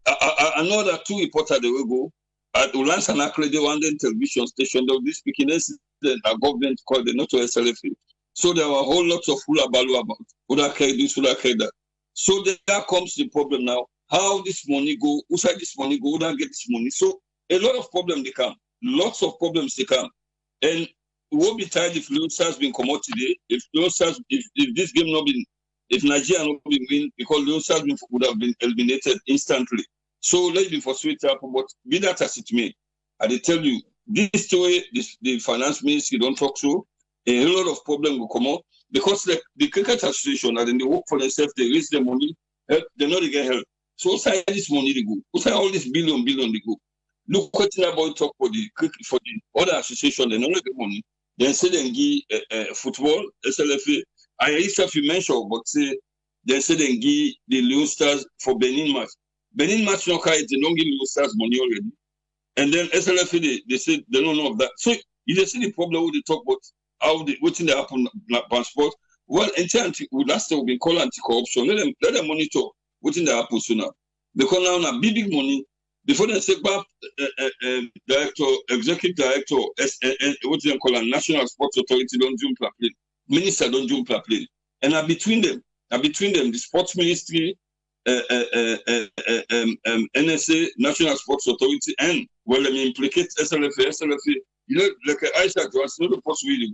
I know that 2 reporters they will go at Ulans and Akre, they one television station. They'll be speaking incident a government called the Noto SLF. So there were a whole lot of hula balu about who that carry this, who that carry that. So there comes the problem now. How this money go? Who side this money go? Who that get this money? So a lot of problems they come. Lots of problems they come. And we won't be tired if Leone Stars been come out today. If Leone Stars, if this game not been, if Nigeria not been win, because Leone Stars would have been eliminated instantly. So let's be for sweet happen. But be that as it may, I they tell you this way. The finance ministry don't talk so. A lot of problems will come out because the cricket association and then they work for themselves, they raise their money, they know they get help. So outside this money they go. Outside all this billion they go. Look what about talk for the other association, they don't get money. Then say they give football, SLFA. I used to mention, but say they say they give the Leone Stars for Benin match. Benin match no carry, they don't give Leone Stars money already. And then SLFA they say they don't know of that. So you just see the problem with the talk about how the what's in the happen passport. Well, last time we've been calling anti-corruption. Let them monitor what's in the happen sooner. Because now big money. Before they say director, executive director, what do they call a National Sports Authority don't jump plane. Minister don't jump plane. And between them, the sports ministry, NSA, National Sports Authority, and well, I mean, implicate SLFA. You know, like Aisha Johnson, you know the possibility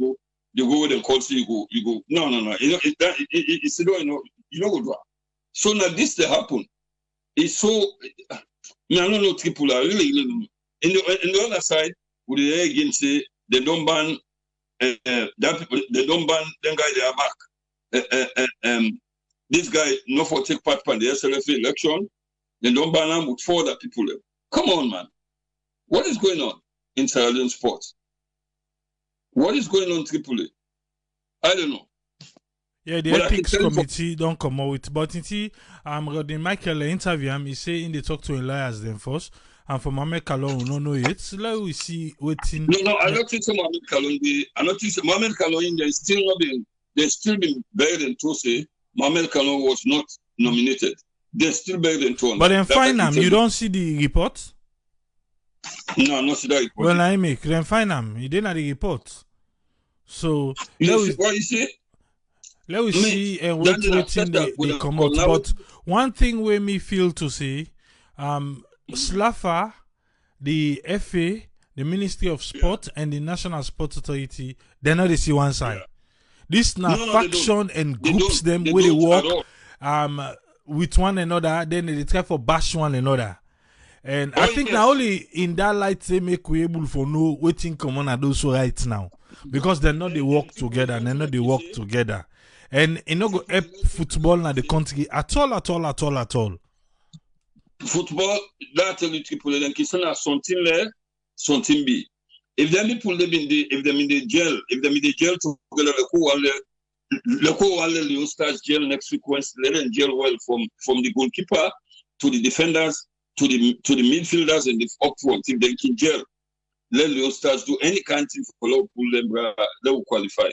you go with them call you go. No. You know, it's you know what. So now this they happen. It's so. I don't know triple R, really. In the other side, would they again say they don't ban that people, they don't ban them guy they are back. This guy not for take part in the SLFA election, they don't ban him with 4 other people. Come on, man. What is going on in Sierra Leone sports? What is going on Tripoli? I don't know. Yeah, the ethics committee don't come out with, but Rodney Michael interview him. He say in they talk to Elias then first, and for Mohamed Kalon we don't know it. So let we see waiting. No, I don't think so. Mohamed Kalon, I don't think so. Mohamed Kalon, there's still been better than to say Mohamed Kalon was not nominated. There's still better than to. But then fine him. You don't see the report. No, I'm not see that report. Well, I make then fine him. He didn't have the report. So what you say? Let us see and waiting they come out. But one thing where me feel to say, SLAFA, the FA, the Ministry of Sport, and the National Sports Authority, they're not the see one side. Yeah. This now faction and groups them where they work with one another, then they try for bash one another. And I think now only in that light they make we able for know waiting come on and do so right now. Because they're not they work together and they're not they work together. And it not go help football in the country at all. Football, that tell you people then question are something there, something be. If them people live in the jail together, the Leone Stars jail next week once let them jail well from the goalkeeper to the defenders to the midfielders and the up front. If they can jail, let Leone Stars do any kind of follow pull them, they will qualify.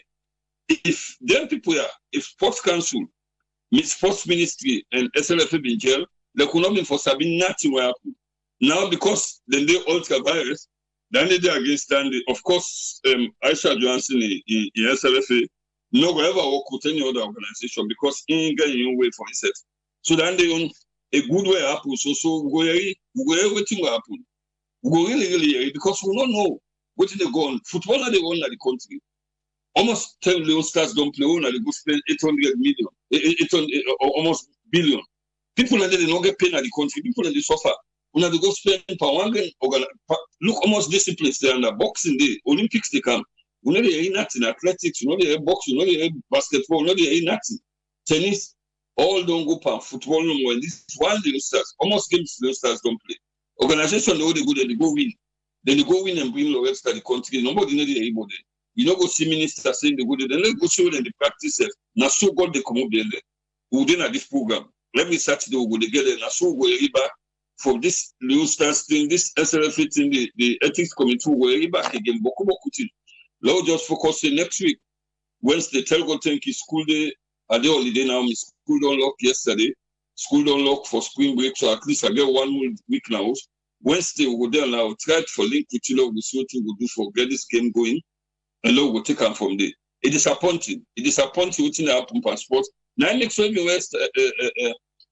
If them people are, if Sports Council, Sports Ministry, and SLFA be in jail, they could not be for Sabine nothing will happen. Now, because then they ultra virus, then they against standing. Of course, Aisha Johnson in SLFA, no will ever work with any other organization because he ain't getting your way for himself. So then they on a good way happen. So go everything will happen. We go really, because we don't know what they go on. Football are the one at the country. Almost 10 Leone Stars don't play on, they go spend 800 million, almost billion. People that they don't get paid at the country, people that they suffer. When they go spend per one game, look almost disciplines there under boxing day, Olympics they come. We know they ain't nothing, athletics, you know they have boxing, you know they have basketball, you know they ain't nothing. Tennis, all don't go per football no more. And this is one Leone Stars, almost games Leone Stars don't play. Organization, they go there, they go win. Then they go win and bring laureates to the country. Nobody know they are able there. You don't go see ministers saying they go there. Then let's go show them the practice. Now, so God, they come up there. We're doing at this program. Let me Saturday, we'll go together. Now, so we're back for this Leone Stars thing, this SLFA thing, the ethics committee, we're back again. Let's just focus on next week. Wednesday, Telgo Tenki school day. Are they holiday now? My school don't lock yesterday. School don't lock for spring break. So at least I get 1 more week now. Wednesday, we'll go there now. Try for link with you. We'll see what we'll do for get this game going. And Lord will take them from there. It's disappointing. It's disappointing what's in the happen passport. Now next week West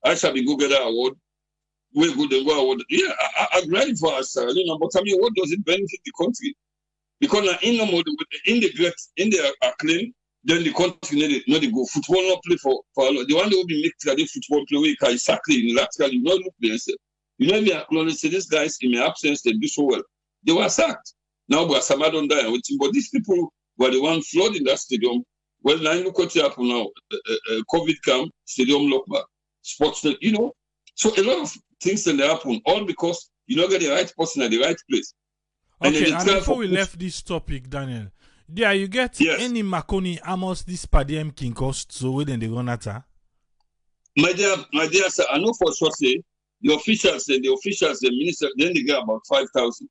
I shall be go get an award. We go the award. Yeah, I'm ready for us, but I mean, what does it benefit the country? Because now in the acclaim, then the country not they go football not play for the one that will be make the football play we can exactly unilaterally not look there. You know, we acknowledge these guys in my absence they do so well. They were sacked. Now, but Sama don't die. But these people were the ones flooding that stadium. Well, now look what happened now. COVID camp, stadium lockback, sports, you know. So a lot of things that happen, all because you don't get the right person at the right place. Okay, and before we left this topic, Daniel, yeah, you get any Makoni Amos this padiem king cost so when they run at her? My dear sir, I know for sure say the officials, the minister, then they get about 5,000.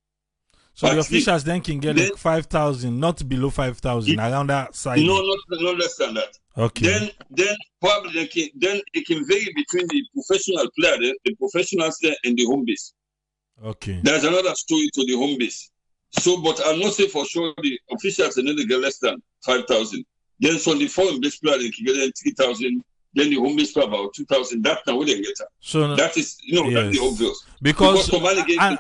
So the officials then can get like 5,000, not below 5,000, around that side. No, not less than that. Okay. Then probably it can vary between the professional player, the professionals there, and the home base. Okay. There's another story to the home base. So, but I'll not say for sure the officials and then they get less than 5,000. Then so the foreign base player they can get 3,000. Then the home base player about 2,000. That's now what they get. So that is that's the obvious. Because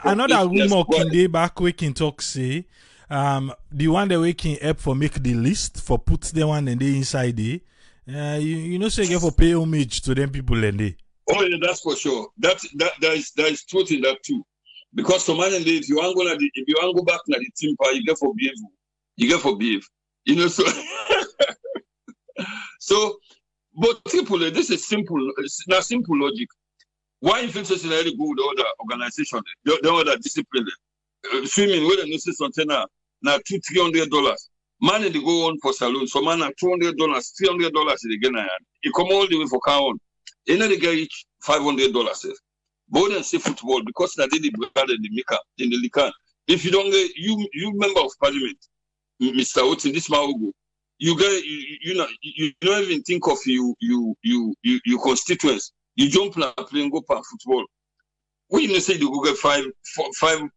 another rumor can day back we can talk say the one that we can help for make the list for put the one and they inside there. You know say get for pay homage to them people and they. Oh yeah, that's for sure. There is truth in that too. Because Somalian, if you want to go back to the team, you get for behave. You get for behave. You know, so so. But people, this is simple. It's not simple logic. Why if it's a very good other organization, the other discipline, swimming with a necessary container now $200-300. Man, they go on for saloon. So man, $200, $300 they get. You come all the way for car on. You know they get each $500. But then say football because they did brother the maker in the Likan. If you don't get you member of parliament, Mr. Otin, this Maogo. You get you don't even think of you constituents. You jump and play and go play football. When you say you go get five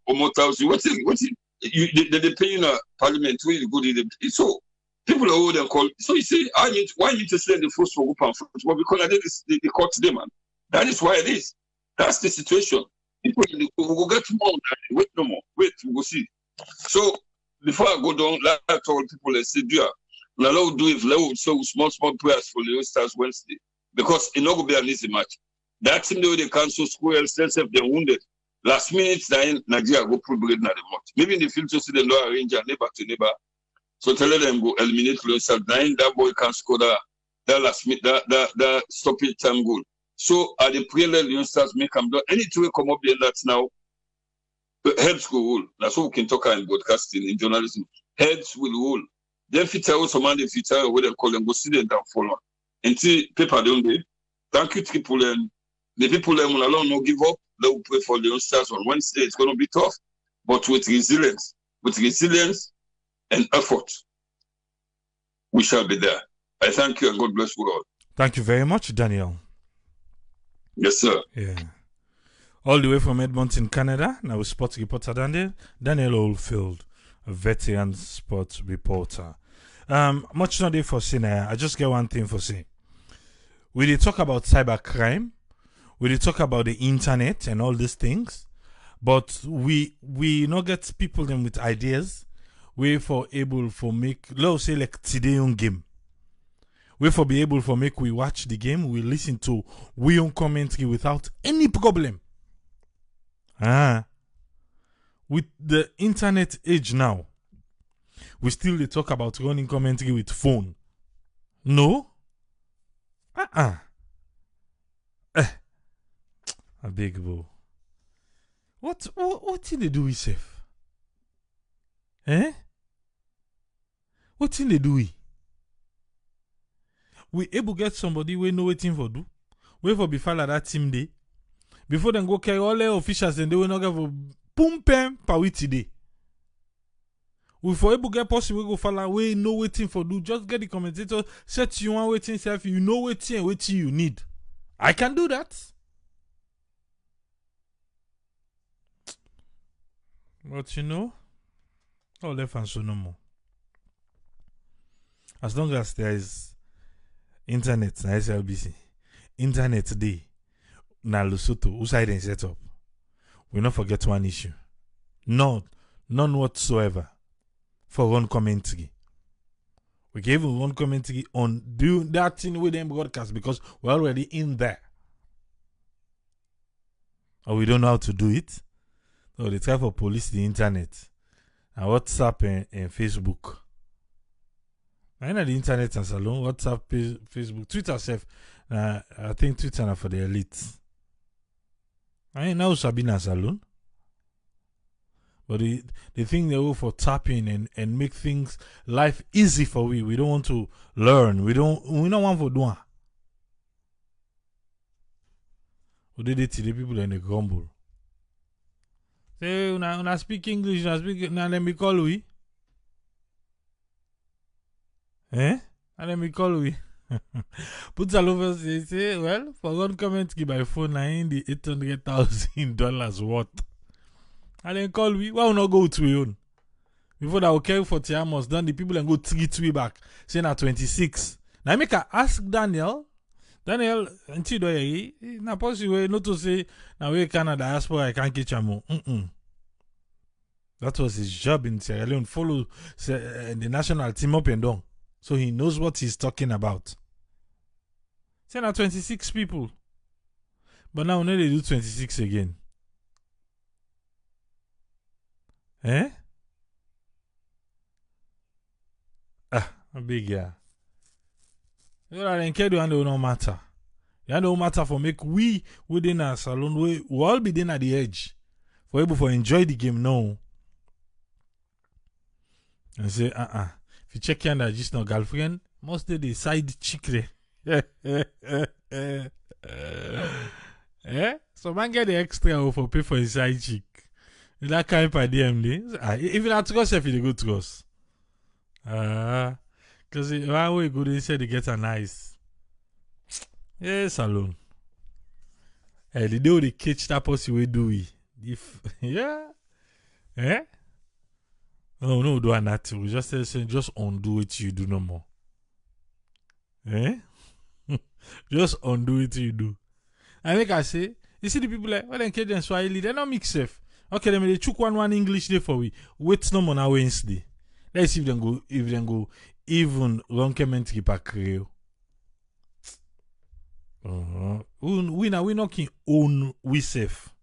or more thousand, what's it? They pay in a parliament where you go to the so people are old and call. So you say why you to say the first for go play football because I did they caught them, man. That is why it is. That's the situation. People will get more. Wait no more. Wait, we will see. So before I go down, like I told people, I said, yeah. Now let's do it. Let's so small prayers for Leone Stars Wednesday because it not going to be an easy match. That team they cancel school themselves if they're wounded. Last minute, then Nigeria go pull bread na the month. Maybe in the future, see them not arrange neighbor to neighbor. So tell them go eliminate Leone Stars. Then that boy can score that last minute that stoppage time goal. So at the prayer Leone Stars make them do anything will come up there that's now. Heads go rule. That's what we can talk in broadcasting in journalism. Heads will rule. Then fit out some man the fit out what they call them go see them down follow. Until paper don't they? Thank you people and the people them will alone no give up. They will pray for Leone Stars on Wednesday. It's gonna be tough, but with resilience and effort, we shall be there. I thank you and God bless you all. Thank you very much, Daniel. Yes, sir. Yeah. All the way from Edmonton, Canada. Now with sports reporter Daniel Oldfield, a veteran sports reporter. Much not there for saying. I just get one thing for saying. We did talk about cybercrime. We did talk about the internet and all these things. But we not get people them with ideas. We for able for make, let's say like today on game. We for be able for make we watch the game. We listen to we on commentary without any problem. With the internet age now, we still they talk about running commentary with phone. No? A big bro. What did they do with safe? What did they do with? We able get somebody we know waiting for do. Wait for before that team day. Before them go carry all the officials and they will not get for boom pen per week today. We for able get possible go follow we no waiting for do. Just get the commentator set you want waiting self. You know waiting and waiting you need. I can do that. But you know, all left and so no more. As long as there is internet na SLBC, internet day na Lesotho, who side and set up. We not forget one issue. None whatsoever for one commentary. We gave one commentary on doing that thing with them broadcast because we're already in there. Or we don't know how to do it. So they try for police the internet. And WhatsApp and Facebook. I know the internet and salon, WhatsApp, Facebook, Twitter self. I think Twitter are for the elites. I ain't now Sabina Saloon. But the thing they go for tapping and make things life easy for we. We don't want to learn. We don't want for doing. We did it to the people in the grumble. Say una speak English, una speak now let me call we. Eh? And let me call we. Put all over say, well, for one comment give my phone na in the $800,000 worth. And then call we. Why not go to your own? Before that, okay, for Tiamos, then the people and go 3 back. Say na 26. Now I make a ask Daniel, until do you na possible not to say now we Canada diaspora I can't catch him. That was his job in Sierra Leone. Follow the national team up and down, so he knows what he's talking about. Say na 26 people, but now they do 26 again. Eh? A big yeah. You know, I don't care no matter. It don't matter for make we within a salon we all be then at the edge. For able to enjoy the game now. And say, if you check in that just no girlfriend, most of the side chick there. So man get the extra for pay for his side chick. That kind of DM even at trust if you go trust. Because one way good they said they get a nice. Yes, alone. Hey, the day they catch that pussy we do we. If yeah. Eh? No, do that too. Just say just undo it you do no more. Eh? Just undo it you do. I make I say, you see the people like when they catch them Swahili, they not mix safe. Okay, then they chook one English day for we. Wait no more now Wednesday. Let's see if they go even wrong comment keep a creo. We not can own we safe.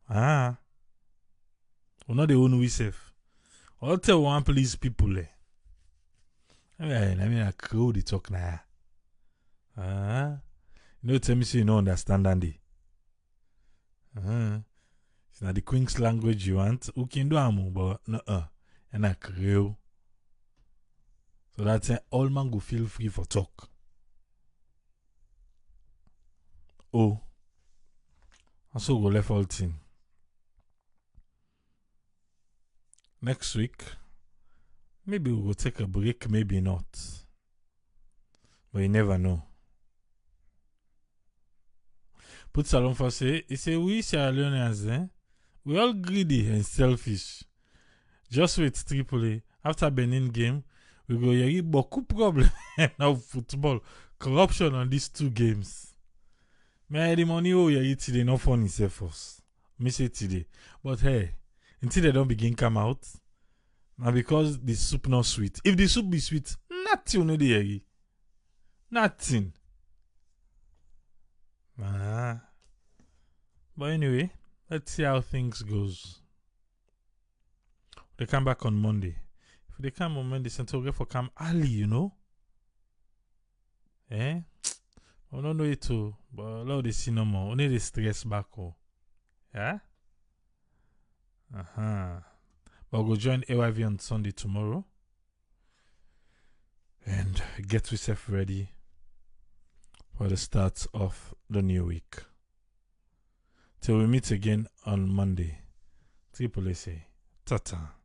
We not the own we safe. I'll tell one police people I mean I crowd the talk now. You know tell me say you don't understand Andy. It's not the Queen's language you want. Who can do amu, but no and I creo. So that's all man go feel free for talk. Oh. Also go left all thing. Next week, maybe we will take a break, maybe not. But you never know. Put Salon for say, he say we sierraleoneans, we all greedy and selfish. Just with Tripoli, after Benin game, we go yari beaucoup problem now football, corruption on these 2 games. Me the money yari today not funny say first. Me say today, but hey, until they don't begin come out, now because the soup not sweet. If the soup be sweet, nothing no the yari, nothing. But anyway, let's see how things goes. They come back on Monday. If they come on Monday, Central for come early, you know. I don't know it too, but a lot of the see no more. Only the stress back home. Yeah? But we'll go join AYV on Sunday tomorrow. And get yourself ready for the start of the new week. Till we meet again on Monday. Triple say, ta-ta.